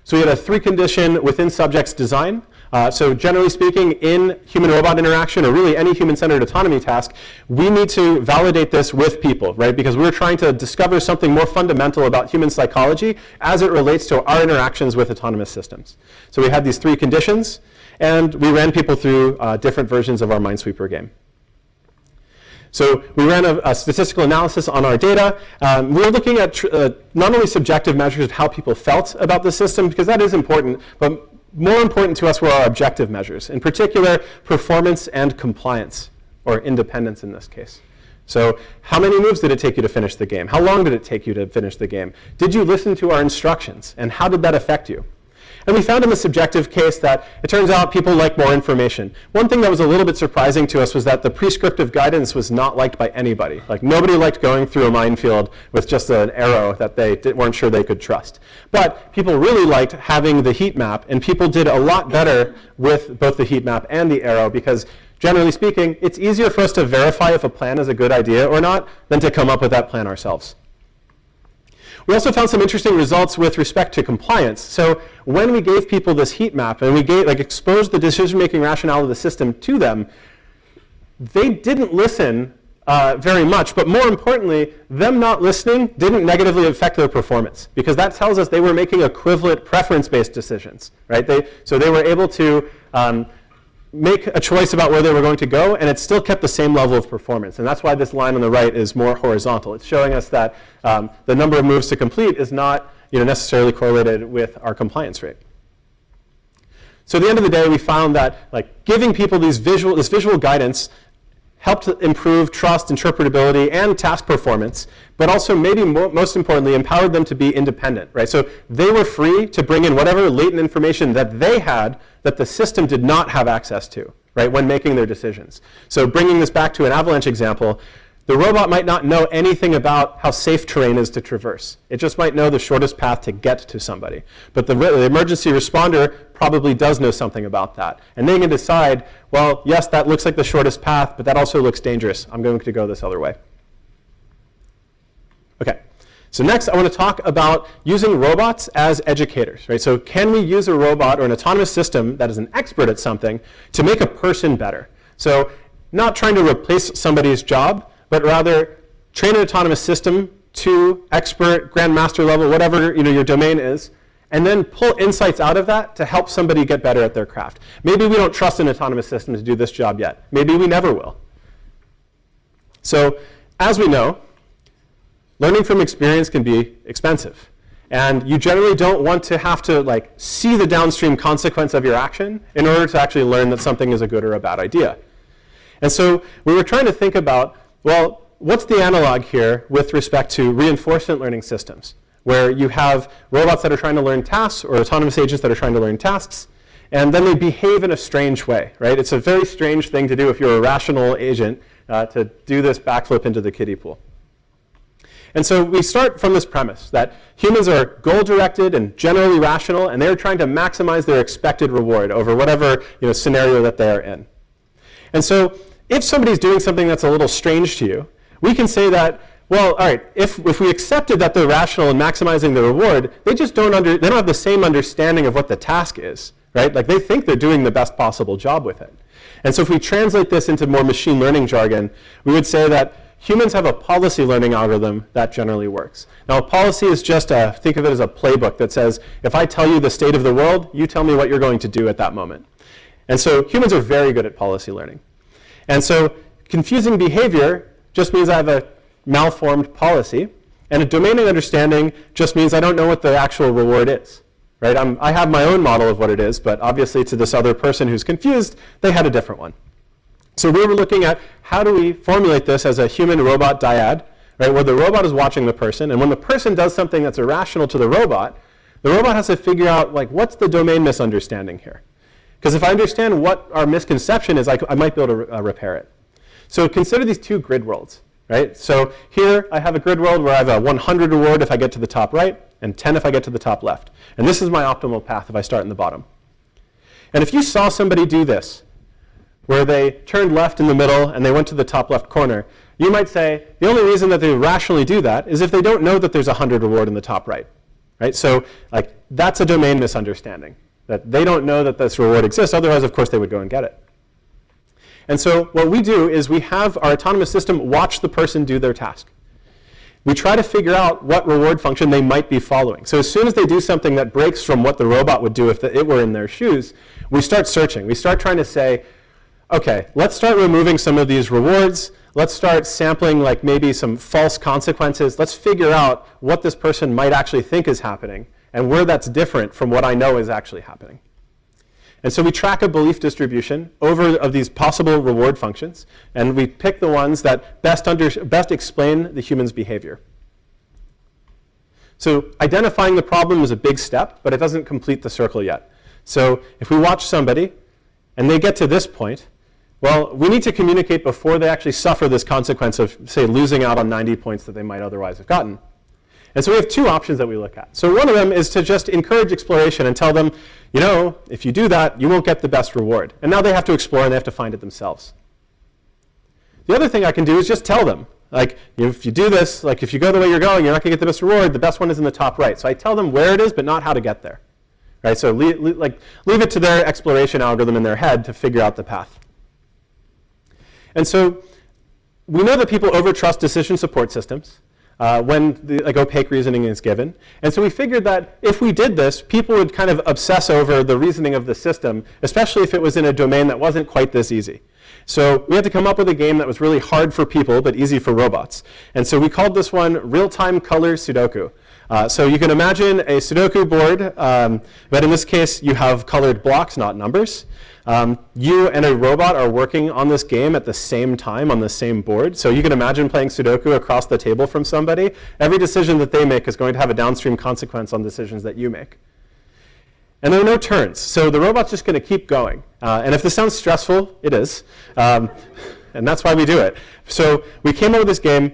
So we had a 3-condition within subjects design. So generally speaking, in human-robot interaction, or really any human-centered autonomy task, we need to validate this with people, right? Because we're trying to discover something more fundamental about human psychology as it relates to our interactions with autonomous systems. So we had these 3 conditions, and we ran people through different versions of our Minesweeper game. So we ran a statistical analysis on our data. We were looking at not only subjective measures of how people felt about the system, because that is important, but more important to us were our objective measures, in particular performance and compliance, or independence in this case. So how many moves did it take you to finish the game? How long did it take you to finish the game? Did you listen to our instructions, and how did that affect you? And we found in the subjective case that it turns out people like more information. One thing that was a little bit surprising to us was that the prescriptive guidance was not liked by anybody. Like nobody liked going through a minefield with just an arrow that they weren't sure they could trust. But people really liked having the heat map, and people did a lot better with both the heat map and the arrow because generally speaking, it's easier for us to verify if a plan is a good idea or not than to come up with that plan ourselves. We also found some interesting results with respect to compliance. So when we gave people this heat map and we exposed the decision-making rationale of the system to them, they didn't listen very much. But more importantly, them not listening didn't negatively affect their performance because that tells us they were making equivalent preference-based decisions, right? So they were able to make a choice about where they were going to go, and it still kept the same level of performance. And that's why this line on the right is more horizontal. It's showing us that the number of moves to complete is not necessarily correlated with our compliance rate. So at the end of the day, we found that giving people this visual guidance helped improve trust, interpretability, and task performance, but also maybe most importantly, empowered them to be independent, right? So they were free to bring in whatever latent information that they had that the system did not have access to, right, when making their decisions. So bringing this back to an avalanche example, the robot might not know anything about how safe terrain is to traverse. It just might know the shortest path to get to somebody. But the emergency responder probably does know something about that. And they can decide, well, yes, that looks like the shortest path, but that also looks dangerous. I'm going to go this other way. Okay. So next, I want to talk about using robots as educators, right? So can we use a robot or an autonomous system that is an expert at something to make a person better? So not trying to replace somebody's job, but rather train an autonomous system to expert, grandmaster level, whatever your domain is, and then pull insights out of that to help somebody get better at their craft. Maybe we don't trust an autonomous system to do this job yet. Maybe we never will. So as we know, learning from experience can be expensive. And you generally don't want to have to like see the downstream consequence of your action in order to actually learn that something is a good or a bad idea. And so we were trying to think about, well, what's the analog here with respect to reinforcement learning systems, where you have robots that are trying to learn tasks or autonomous agents that are trying to learn tasks, and then they behave in a strange way, right? It's a very strange thing to do if you're a rational agent to do this backflip into the kiddie pool. And so we start from this premise that humans are goal-directed and generally rational, and they're trying to maximize their expected reward over whatever scenario that they are in. And so if somebody's doing something that's a little strange to you, we can say that, well, all right, if we accepted that they're rational and maximizing the reward, they just don't have the same understanding of what the task is, right? Like they think they're doing the best possible job with it. And so if we translate this into more machine learning jargon, we would say that humans have a policy learning algorithm that generally works. Now, a policy is just think of it as a playbook that says, if I tell you the state of the world, you tell me what you're going to do at that moment. And so humans are very good at policy learning. And so confusing behavior just means I have a malformed policy, and a domain understanding just means I don't know what the actual reward is. Right? I have my own model of what it is, but obviously to this other person who's confused, they had a different one. So we were looking at how do we formulate this as a human-robot dyad, right, where the robot is watching the person, and when the person does something that's irrational to the robot has to figure out, like, what's the domain misunderstanding here? Because if I understand what our misconception is, I might be able to repair it. So consider these two grid worlds, right? So here I have a grid world where I have a 100 reward if I get to the top right, and 10 if I get to the top left. And this is my optimal path if I start in the bottom. And if you saw somebody do this, where they turned left in the middle and they went to the top left corner, you might say the only reason that they rationally do that is if they don't know that there's a 100 reward in the top right. Right? So like, that's a domain misunderstanding, that they don't know that this reward exists. Otherwise, of course, they would go and get it. And so what we do is we have our autonomous system watch the person do their task. We try to figure out what reward function they might be following. So as soon as they do something that breaks from what the robot would do if it were in their shoes, we start searching. We start trying to say, okay, let's start removing some of these rewards. Let's start sampling like maybe some false consequences. Let's figure out what this person might actually think is happening and where that's different from what I know is actually happening. And so we track a belief distribution of these possible reward functions, and we pick the ones that best explain the human's behavior. So identifying the problem is a big step, but it doesn't complete the circle yet. So if we watch somebody and they get to this point, well, we need to communicate before they actually suffer this consequence of, say, losing out on 90 points that they might otherwise have gotten. And so we have two options that we look at. So one of them is to just encourage exploration and tell them, if you do that, you won't get the best reward. And now they have to explore and they have to find it themselves. The other thing I can do is just tell them, like, if you do this, like if you go the way you're going, you're not going to get the best reward. The best one is in the top right. So I tell them where it is, but not how to get there. Right? So leave it to their exploration algorithm in their head to figure out the path. And so we know that people overtrust decision support systems when opaque reasoning is given. And so we figured that if we did this, people would kind of obsess over the reasoning of the system, especially if it was in a domain that wasn't quite this easy. So we had to come up with a game that was really hard for people but easy for robots. And so we called this one Real-Time Color Sudoku. So you can imagine a Sudoku board, but in this case you have colored blocks, not numbers. You and a robot are working on this game at the same time on the same board. So you can imagine playing Sudoku across the table from somebody. Every decision that they make is going to have a downstream consequence on decisions that you make. And there are no turns. So the robot's just going to keep going. And if this sounds stressful, it is. And that's why we do it. So we came up with this game,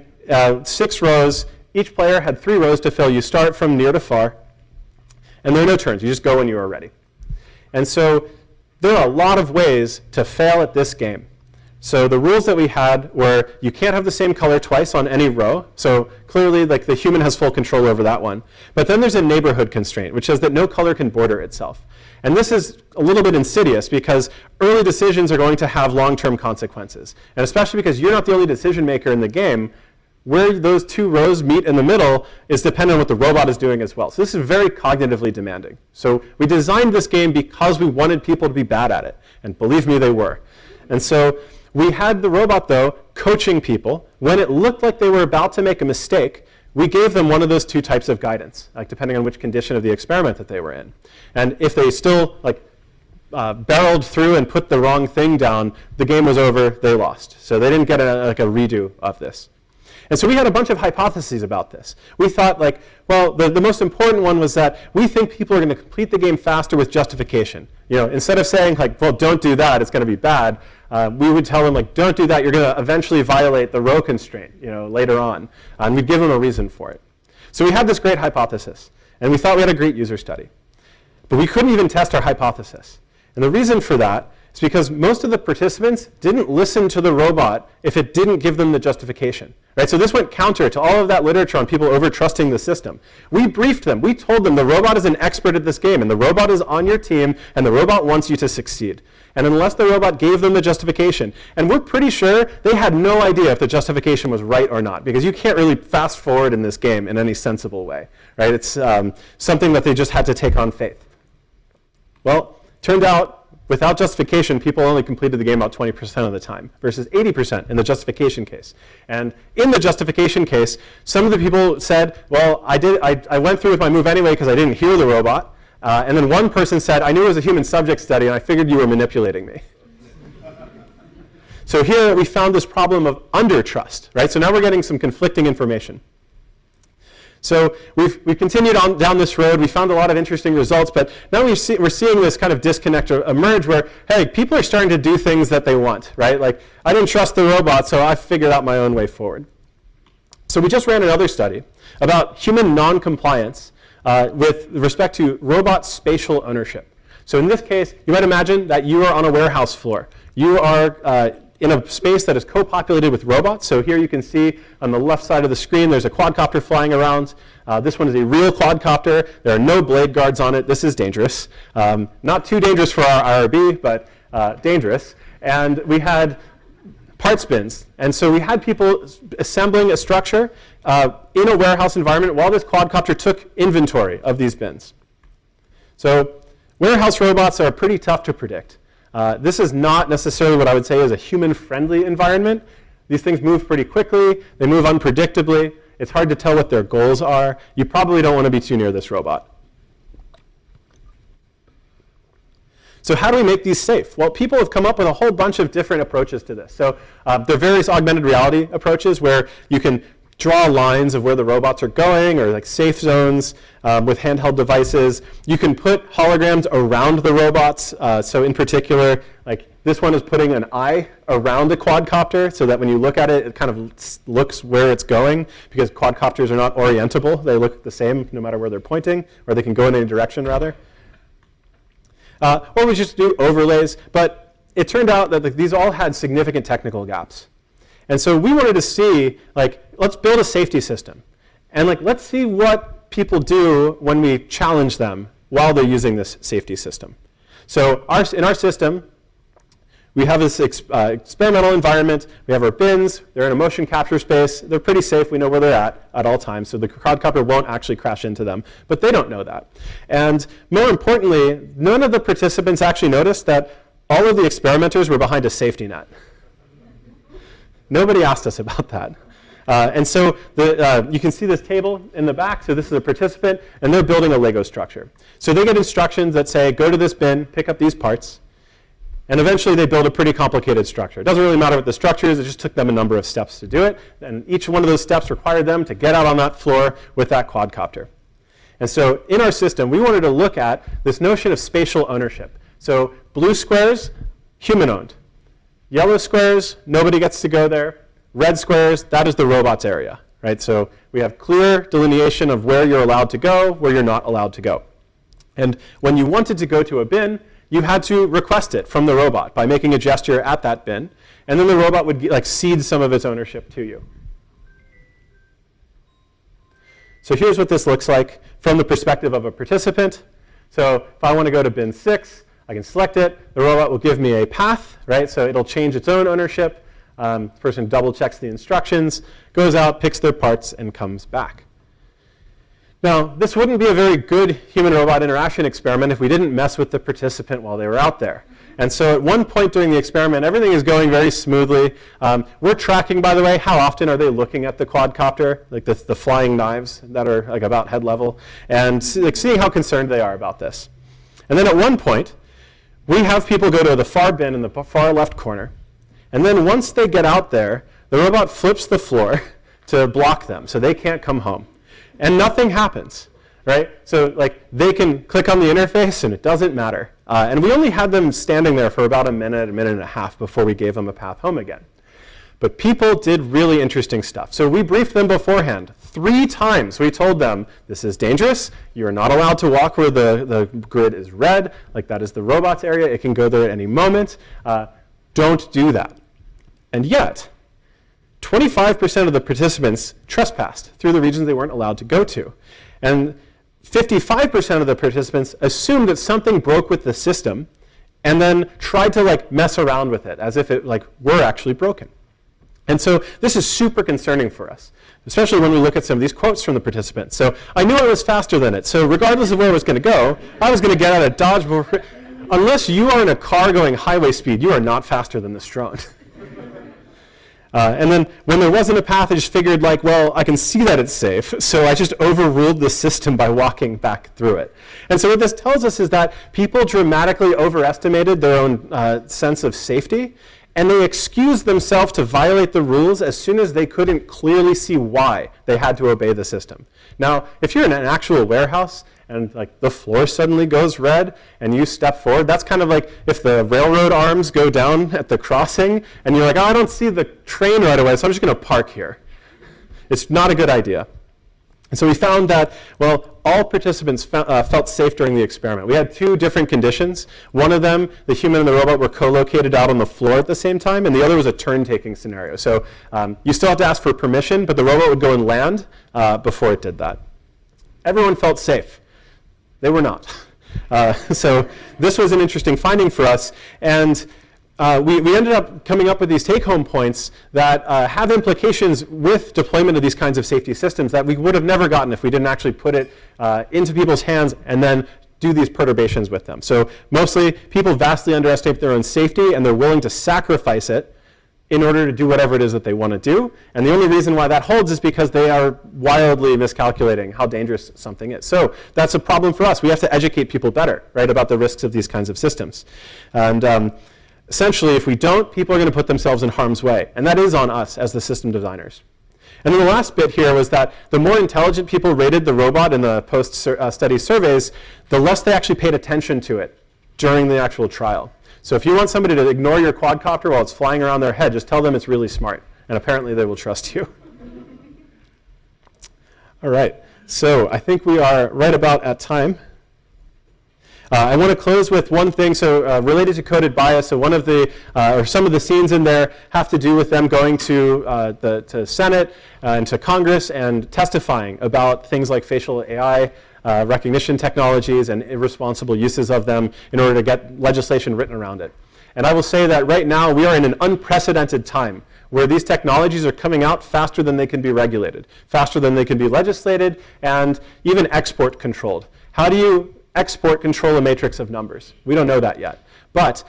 6 rows. Each player had 3 rows to fill. You start from near to far. And there are no turns. You just go when you are ready. And so there are a lot of ways to fail at this game. So the rules that we had were you can't have the same color twice on any row. So clearly, like, the human has full control over that one. But then there's a neighborhood constraint, which says that no color can border itself. And this is a little bit insidious because early decisions are going to have long-term consequences. And especially because you're not the only decision maker in the game, where those 2 rows meet in the middle is dependent on what the robot is doing as well. So this is very cognitively demanding. So we designed this game because we wanted people to be bad at it. And believe me, they were. And so we had the robot, though, coaching people. When it looked like they were about to make a mistake, we gave them one of those two types of guidance, like depending on which condition of the experiment that they were in. And if they still barreled through and put the wrong thing down, the game was over, they lost. So they didn't get a redo of this. And so we had a bunch of hypotheses about this. We thought, the most important one was that we think people are going to complete the game faster with justification. Instead of saying, don't do that, it's going to be bad, we would tell them, don't do that, you're going to eventually violate the row constraint, later on. And we'd give them a reason for it. So we had this great hypothesis, and we thought we had a great user study. But we couldn't even test our hypothesis. And the reason for that is because most of the participants didn't listen to the robot if it didn't give them the justification. Right? So this went counter to all of that literature on people over-trusting the system. We briefed them. We told them the robot is an expert at this game, and the robot is on your team, and the robot wants you to succeed. And unless the robot gave them the justification, and we're pretty sure they had no idea if the justification was right or not, because you can't really fast forward in this game in any sensible way. Right? It's something that they just had to take on faith. Well, turned out, without justification, people only completed the game about 20% of the time, versus 80% in the justification case. And in the justification case, some of the people said, well, I went through with my move anyway because I didn't hear the robot. And then one person said, I knew it was a human subject study, and I figured you were manipulating me. So here we found this problem of under-trust. Right? So now we're getting some conflicting information. So we've continued on down this road. We found a lot of interesting results, but now we're seeing this kind of disconnect emerge where, hey, people are starting to do things that they want, right? Like, I didn't trust the robot, so I figured out my own way forward. So we just ran another study about human non-compliance with respect to robot spatial ownership. So in this case, you might imagine that you are on a warehouse floor. You are in a space that is co-populated with robots. So here you can see on the left side of the screen, there's a quadcopter flying around. This one is a real quadcopter. There are no blade guards on it. This is dangerous. Not too dangerous for our IRB, but dangerous. And we had parts bins. And so we had people assembling a structure in a warehouse environment while this quadcopter took inventory of these bins. So warehouse robots are pretty tough to predict. This is not necessarily what I would say is a human-friendly environment. These things move pretty quickly. They move unpredictably. It's hard to tell what their goals are. You probably don't want to be too near this robot. So how do we make these safe? Well, people have come up with a whole bunch of different approaches to this. So there are various augmented reality approaches where you can draw lines of where the robots are going, or like safe zones with handheld devices. You can put holograms around the robots. So in particular, like this one is putting an eye around a quadcopter so that when you look at it, it kind of looks where it's going, because quadcopters are not orientable. They look the same no matter where they're pointing, or they can go in any direction rather. Or we just do overlays. But it turned out that these all had significant technical gaps. And so we wanted to see, let's build a safety system. And let's see what people do when we challenge them while they're using this safety system. So in our system, we have this experimental environment. We have our bins. They're in a motion capture space. They're pretty safe. We know where they're at all times. So the quadcopter won't actually crash into them. But they don't know that. And more importantly, none of the participants actually noticed that all of the experimenters were behind a safety net. Nobody asked us about that. And so you can see this table in the back. So this is a participant, and they're building a Lego structure. So they get instructions that say, go to this bin, pick up these parts. And eventually they build a pretty complicated structure. It doesn't really matter what the structure is. It just took them a number of steps to do it. And each one of those steps required them to get out on that floor with that quadcopter. And so in our system, we wanted to look at this notion of spatial ownership. So blue squares, human-owned. Yellow squares, nobody gets to go there. Red squares, that is the robot's area, right? So we have clear delineation of where you're allowed to go, where you're not allowed to go. And when you wanted to go to a bin, you had to request it from the robot by making a gesture at that bin. And then the robot would cede some of its ownership to you. So here's what this looks like from the perspective of a participant. So if I want to go to bin 6, I can select it. The robot will give me a path, right? So it'll change its own ownership. The person double checks the instructions, goes out, picks their parts, and comes back. Now, this wouldn't be a very good human-robot interaction experiment if we didn't mess with the participant while they were out there. And so at one point during the experiment, everything is going very smoothly. We're tracking, by the way, how often are they looking at the quadcopter, like the flying knives that are like about head level, and like seeing how concerned they are about this. And then at one point, we have people go to the far bin in the far left corner, and then once they get out there, the robot flips the floor to block them, so they can't come home. And nothing happens, right? So like they can click on the interface and it doesn't matter. And we only had them standing there for about a minute and a half before we gave them a path home again. But people did really interesting stuff. So we briefed them beforehand. 3 times we told them, this is dangerous. You're not allowed to walk where the grid is red, like that is the robot's area. It can go there at any moment. Don't do that. And yet, 25% of the participants trespassed through the regions they weren't allowed to go to. And 55% of the participants assumed that something broke with the system and then tried to like mess around with it as if it like were actually broken. And so this is super concerning for us, especially when we look at some of these quotes from the participants. So I knew I was faster than it. So regardless of where I was going to go, I was going to get out of dodge. Unless you are in a car going highway speed, you are not faster than this drone. And then when there wasn't a path, I just figured like, well, I can see that it's safe, so I just overruled the system by walking back through it. And so what this tells us is that people dramatically overestimated their own sense of safety, and they excused themselves to violate the rules as soon as they couldn't clearly see why they had to obey the system. Now, if you're in an actual warehouse, and like the floor suddenly goes red and you step forward, that's kind of like if the railroad arms go down at the crossing and you're like, oh, I don't see the train right away, so I'm just going to park here. It's not a good idea. And so we found that, well, all participants felt safe during the experiment. We had 2 different conditions. One of them, the human and the robot were co-located out on the floor at the same time, and the other was a turn-taking scenario. So you still have to ask for permission, but the robot would go and land before it did that. Everyone felt safe. They were not. So this was an interesting finding for us. And we ended up coming up with these take-home points that have implications with deployment of these kinds of safety systems that we would have never gotten if we didn't actually put it into people's hands and then do these perturbations with them. So mostly, people vastly underestimate their own safety, and they're willing to sacrifice it in order to do whatever it is that they want to do. And the only reason why that holds is because they are wildly miscalculating how dangerous something is. So that's a problem for us. We have to educate people better, right, about the risks of these kinds of systems. And essentially, if we don't, people are going to put themselves in harm's way. And that is on us as the system designers. And then the last bit here was that the more intelligent people rated the robot in the post-study surveys, the less they actually paid attention to it during the actual trial. So if you want somebody to ignore your quadcopter while it's flying around their head, just tell them it's really smart. And apparently they will trust you. All right. So I think we are right about at time. I want to close with one thing. So related to coded bias, so one of the, or some of the scenes in there have to do with them going to the Senate and to Congress and testifying about things like facial AI recognition technologies and irresponsible uses of them in order to get legislation written around it. And I will say that right now we are in an unprecedented time where these technologies are coming out faster than they can be regulated, faster than they can be legislated, and even export controlled. How do you export control a matrix of numbers? We don't know that yet. But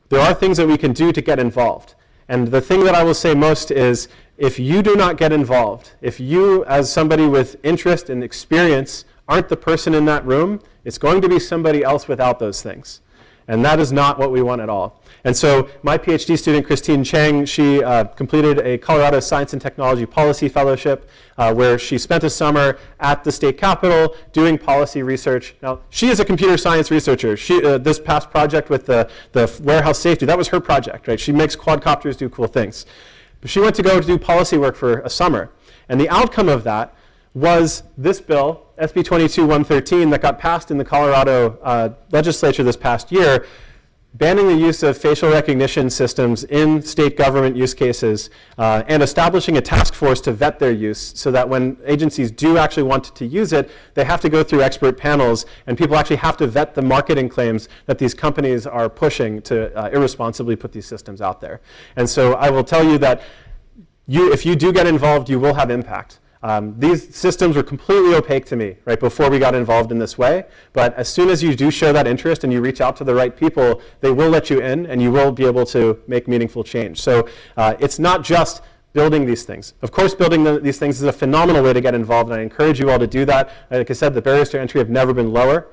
there are things that we can do to get involved. And the thing that I will say most is, if you do not get involved, if you, as somebody with interest and experience, aren't the person in that room, it's going to be somebody else without those things. And that is not what we want at all. And so my PhD student, Christine Chang, she completed a Colorado Science and Technology Policy Fellowship where she spent a summer at the state capitol doing policy research. Now, she is a computer science researcher. She, this past project with the warehouse safety, that was her project, right? She makes quadcopters do cool things. But she went to go do policy work for a summer. And the outcome of that was this bill, SB 22-113, that got passed in the Colorado legislature this past year, banning the use of facial recognition systems in state government use cases and establishing a task force to vet their use so that when agencies do actually want to use it, they have to go through expert panels and people actually have to vet the marketing claims that these companies are pushing to irresponsibly put these systems out there. And so I will tell you that if you do get involved, you will have impact. These systems were completely opaque to me, right, before we got involved in this way. But as soon as you do show that interest and you reach out to the right people, they will let you in and you will be able to make meaningful change. So it's not just building these things. Of course, building these things is a phenomenal way to get involved, and I encourage you all to do that. Like I said, the barriers to entry have never been lower.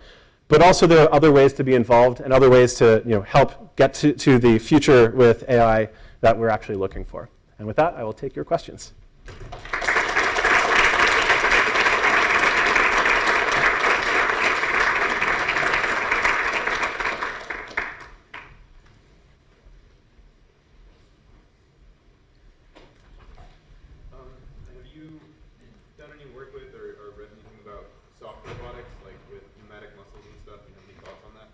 But also there are other ways to be involved and other ways to help get to the future with AI that we're actually looking for. And with that, I will take your questions. Have you done any work with or read anything about soft robotics, like with pneumatic muscles and stuff? Do you have any thoughts on that?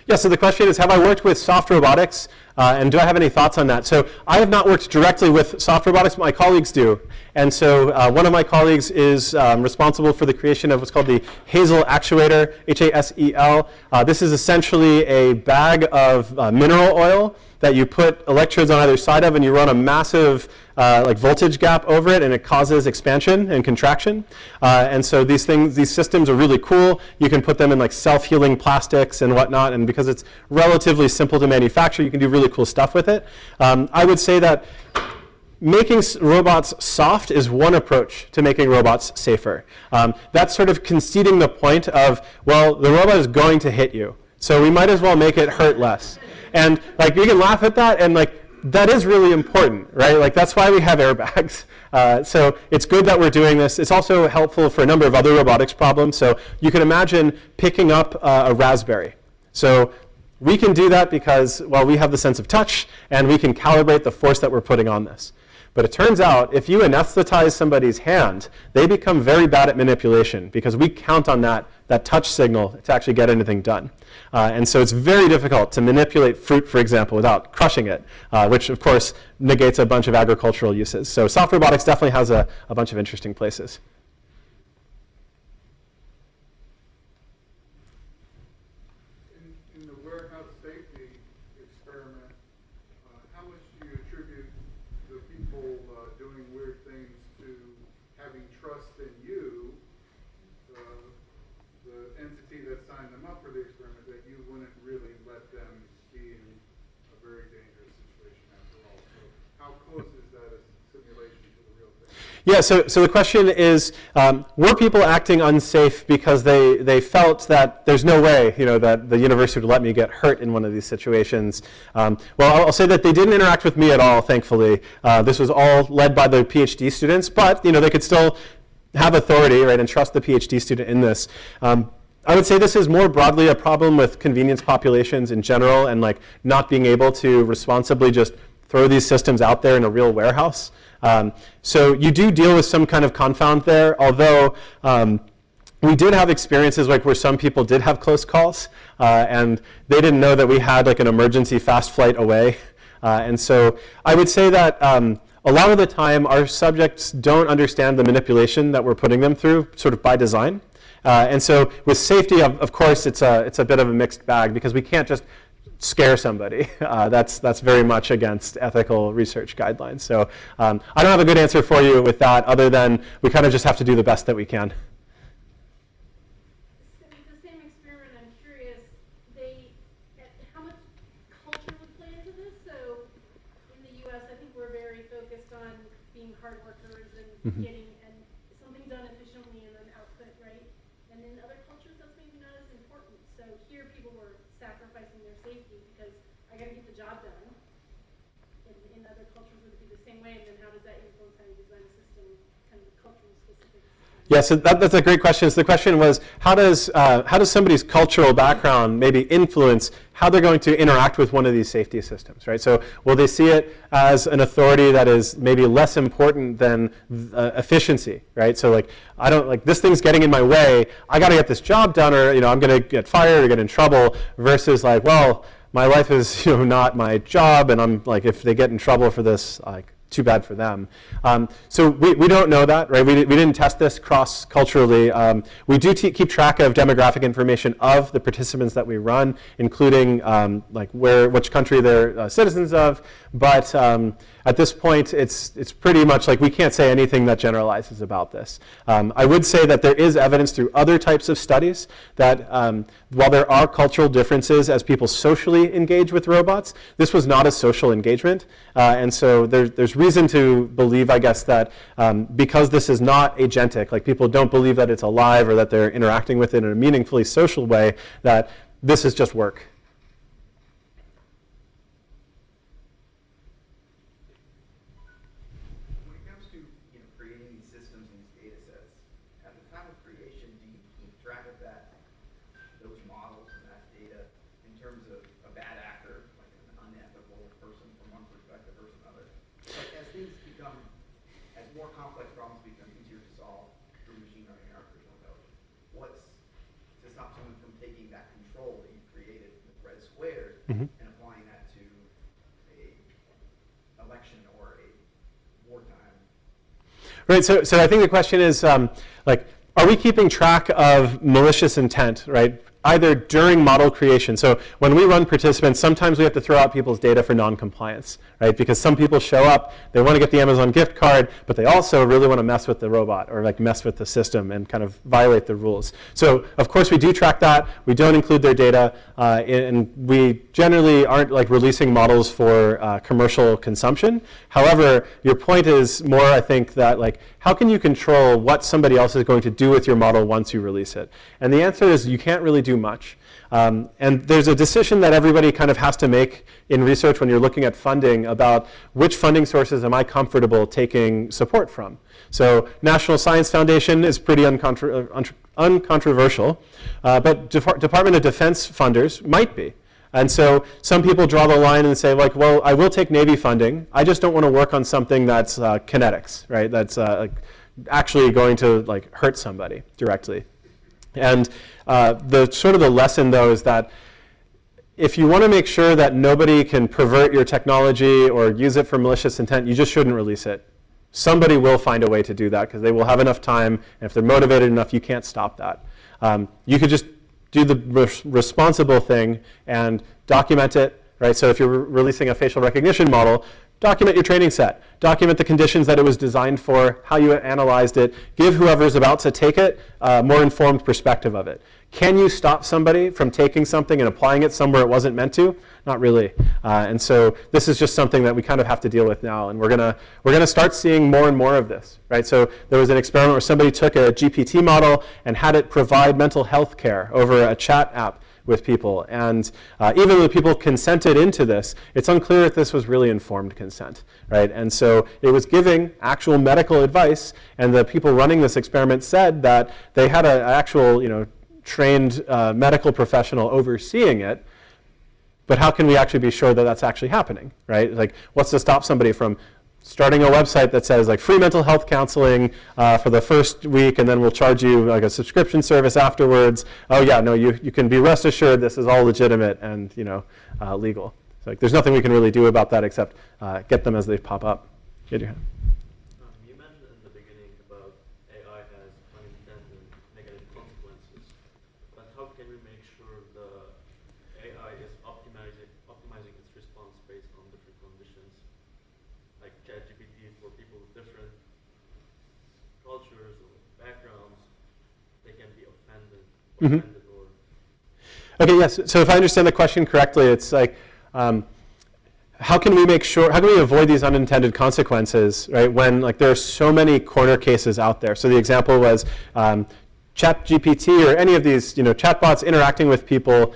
Yeah, so the question is, have I worked with soft robotics, and do I have any thoughts on that? So I have not worked directly with soft robotics, but my colleagues do. And so one of my colleagues is responsible for the creation of what's called the Hazel actuator, H-A-S-E-L. This is essentially a bag of mineral oil that you put electrodes on either side of, and you run a massive like voltage gap over it, and it causes expansion and contraction. And so these systems are really cool. You can put them in like self-healing plastics and whatnot, and because it's relatively simple to manufacture, you can do really cool stuff with it. I would say that making robots soft is one approach to making robots safer. That's sort of conceding the point of, well, the robot is going to hit you, so we might as well make it hurt less. And like you can laugh at that, and like that is really important, right? Like that's why we have airbags. So it's good that we're doing this. It's also helpful for a number of other robotics problems. So you can imagine picking up a raspberry. So we can do that because, well, we have the sense of touch, and we can calibrate the force that we're putting on this. But it turns out, if you anesthetize somebody's hand, they become very bad at manipulation because we count on that touch signal to actually get anything done. And so it's very difficult to manipulate fruit, for example, without crushing it, which, of course, negates a bunch of agricultural uses. So soft robotics definitely has a bunch of interesting places. In the warehouse safety experiment, how much do you attribute the people doing weird things to having trust in you, the entity that signed them up for the experiment, that you wouldn't really let them be in a very dangerous situation after all? So how close is that a simulation to the real thing? Yeah, so the question is, were people acting unsafe because they felt that there's no way, that the university would let me get hurt in one of these situations? Well, I'll say that they didn't interact with me at all, thankfully. This was all led by the PhD students, but they could still have authority, right, and trust the PhD student in this. I would say this is more broadly a problem with convenience populations in general, and like not being able to responsibly just throw these systems out there in a real warehouse. So you do deal with some kind of confound there, although we did have experiences like where some people did have close calls, and they didn't know that we had like an emergency fast flight away. And so I would say that a lot of the time our subjects don't understand the manipulation that we're putting them through sort of by design. And so with safety, of course, it's a bit of a mixed bag because we can't just scare somebody. That's very much against ethical research guidelines. So I don't have a good answer for you with that, other than we kind of just have to do the best that we can. The same experiment, I'm curious, how much culture would play into this? So in the US, I think we're very focused on being hard workers and getting something done efficiently and then output, right? And in other cultures, that's maybe not as important. So here, people were sacrificing their safety because I got to get the job done. In other cultures, would it be the same way? And then how does that influence how you design a system, kind of cultural specifics? Yeah, so that's a great question. So the question was, how does somebody's cultural background maybe influence how they're going to interact with one of these safety systems, right? So will they see it as an authority that is maybe less important than efficiency, right? So like, I don't like this thing's getting in my way. I got to get this job done, or I'm going to get fired or get in trouble. Versus like, well, my life is not my job, and I'm like, if they get in trouble for this, like, too bad for them. So we don't know that, right? We didn't test this cross-culturally. We do keep track of demographic information of the participants that we run, including like which country they're citizens of. But at this point, it's pretty much like we can't say anything that generalizes about this. I would say that there is evidence through other types of studies that while there are cultural differences as people socially engage with robots, this was not a social engagement. And so there's reason to believe, I guess, that because this is not agentic, like people don't believe that it's alive or that they're interacting with it in a meaningfully social way, that this is just work. When it comes to creating these systems and these data sets, at the time of creation, do you keep track of those models and that data in terms of a bad actor, like an unethical person from one perspective versus another? Like as things become, as more complex problems become easier to solve through machine learning and artificial intelligence, what's to stop someone from taking that control that you created with red squares and applying that to a election or a wartime? Right, so I think the question is, like, are we keeping track of malicious intent, right? Either during model creation. So when we run participants, sometimes we have to throw out people's data for non-compliance, right? Because some people show up, they want to get the Amazon gift card, but they also really want to mess with the robot or like mess with the system and kind of violate the rules. So of course we do track that. We don't include their data, and we generally aren't like releasing models for commercial consumption. However, your point is more, I think, that like, how can you control what somebody else is going to do with your model once you release it? And the answer is you can't really do much. And there's a decision that everybody kind of has to make in research when you're looking at funding about which funding sources am I comfortable taking support from. So National Science Foundation is pretty uncontroversial, but Department of Defense funders might be. And so some people draw the line and say, like, well, I will take Navy funding. I just don't want to work on something that's kinetics, right? That's like actually going to like hurt somebody directly. And the sort of the lesson, though, is that if you want to make sure that nobody can pervert your technology or use it for malicious intent, you just shouldn't release it. Somebody will find a way to do that because they will have enough time, and if they're motivated enough, you can't stop that. You could just do the responsible thing and document it, right? So if you're releasing a facial recognition model, document your training set. Document the conditions that it was designed for, how you analyzed it. Give whoever's about to take it a more informed perspective of it. Can you stop somebody from taking something and applying it somewhere it wasn't meant to? Not really. And so this is just something that we kind of have to deal with now. And we're gonna start seeing more and more of this, right? So there was an experiment where somebody took a GPT model and had it provide mental health care over a chat app with people. And even though people consented into this, it's unclear if this was really informed consent, right? And so it was giving actual medical advice, and the people running this experiment said that they had an actual, trained medical professional overseeing it, but how can we actually be sure that that's actually happening, right? Like, what's to stop somebody from starting a website that says like free mental health counseling for the first week, and then we'll charge you like a subscription service afterwards? Oh yeah, no, you can be rest assured this is all legitimate and legal. So, like, there's nothing we can really do about that except get them as they pop up. Get your hand. You mentioned in the beginning about AI has unintended negative consequences, but how can we make sure the AI is optimizing its response based on different conditions? Like ChatGPT for people with different cultures or backgrounds, they can be offended or Okay, yes. So if I understand the question correctly, it's like, how can we avoid these unintended consequences, right? When like there are so many corner cases out there. So the example was ChatGPT or any of these, chatbots interacting with people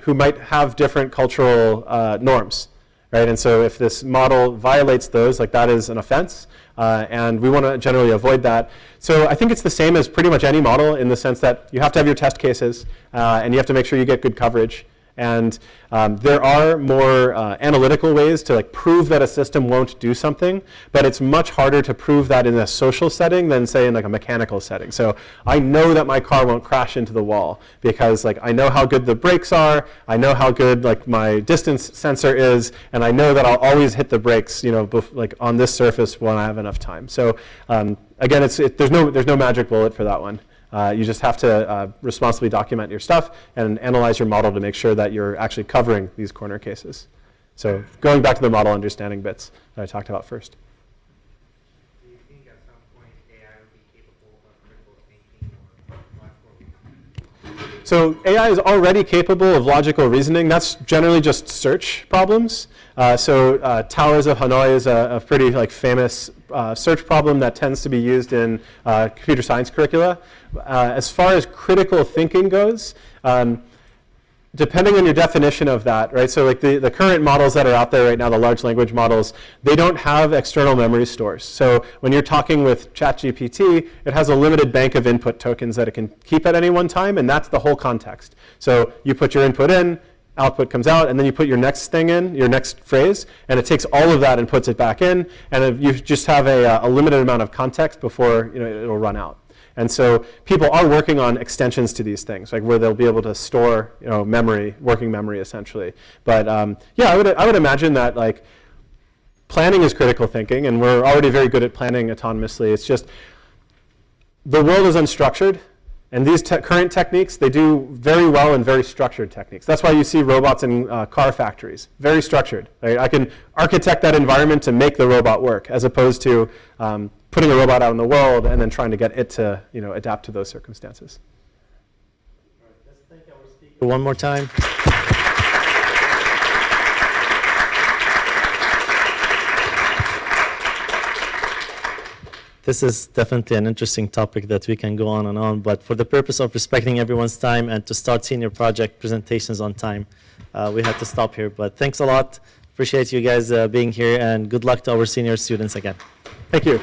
who might have different cultural norms, right? And so if this model violates those, like that is an offense, and we want to generally avoid that. So I think it's the same as pretty much any model in the sense that you have to have your test cases, and you have to make sure you get good coverage. And there are more analytical ways to like prove that a system won't do something, but it's much harder to prove that in a social setting than say in like a mechanical setting. So I know that my car won't crash into the wall because like I know how good the brakes are, I know how good like my distance sensor is, and I know that I'll always hit the brakes, like on this surface when I have enough time. So again, there's no magic bullet for that one. You just have to responsibly document your stuff and analyze your model to make sure that you're actually covering these corner cases. So going back to the model understanding bits that I talked about first. Do you think at some point AI will be capable of critical thinking or logical reasoning? So AI is already capable of logical reasoning. That's generally just search problems. Towers of Hanoi is a pretty famous search problem that tends to be used in computer science curricula. As far as critical thinking goes, depending on your definition of that, right? So the current models that are out there right now, the large language models, they don't have external memory stores. So when you're talking with ChatGPT, it has a limited bank of input tokens that it can keep at any one time, and that's the whole context. So you put your input in, output comes out, and then you put your next thing in, your next phrase, and it takes all of that and puts it back in, and you just have a limited amount of context before it'll run out. And so people are working on extensions to these things, like where they'll be able to store memory, working memory essentially. But yeah, I would imagine that planning is critical thinking, and we're already very good at planning autonomously. It's just the world is unstructured. And these current techniques, they do very well in very structured techniques. That's why you see robots in car factories, very structured. Right? I can architect that environment to make the robot work, as opposed to putting a robot out in the world and then trying to get it to adapt to those circumstances. All right, let's thank our speaker one more time. This is definitely an interesting topic that we can go on and on, but for the purpose of respecting everyone's time and to start senior project presentations on time, we had to stop here. But thanks a lot. Appreciate you guys being here, and good luck to our senior students again. Thank you.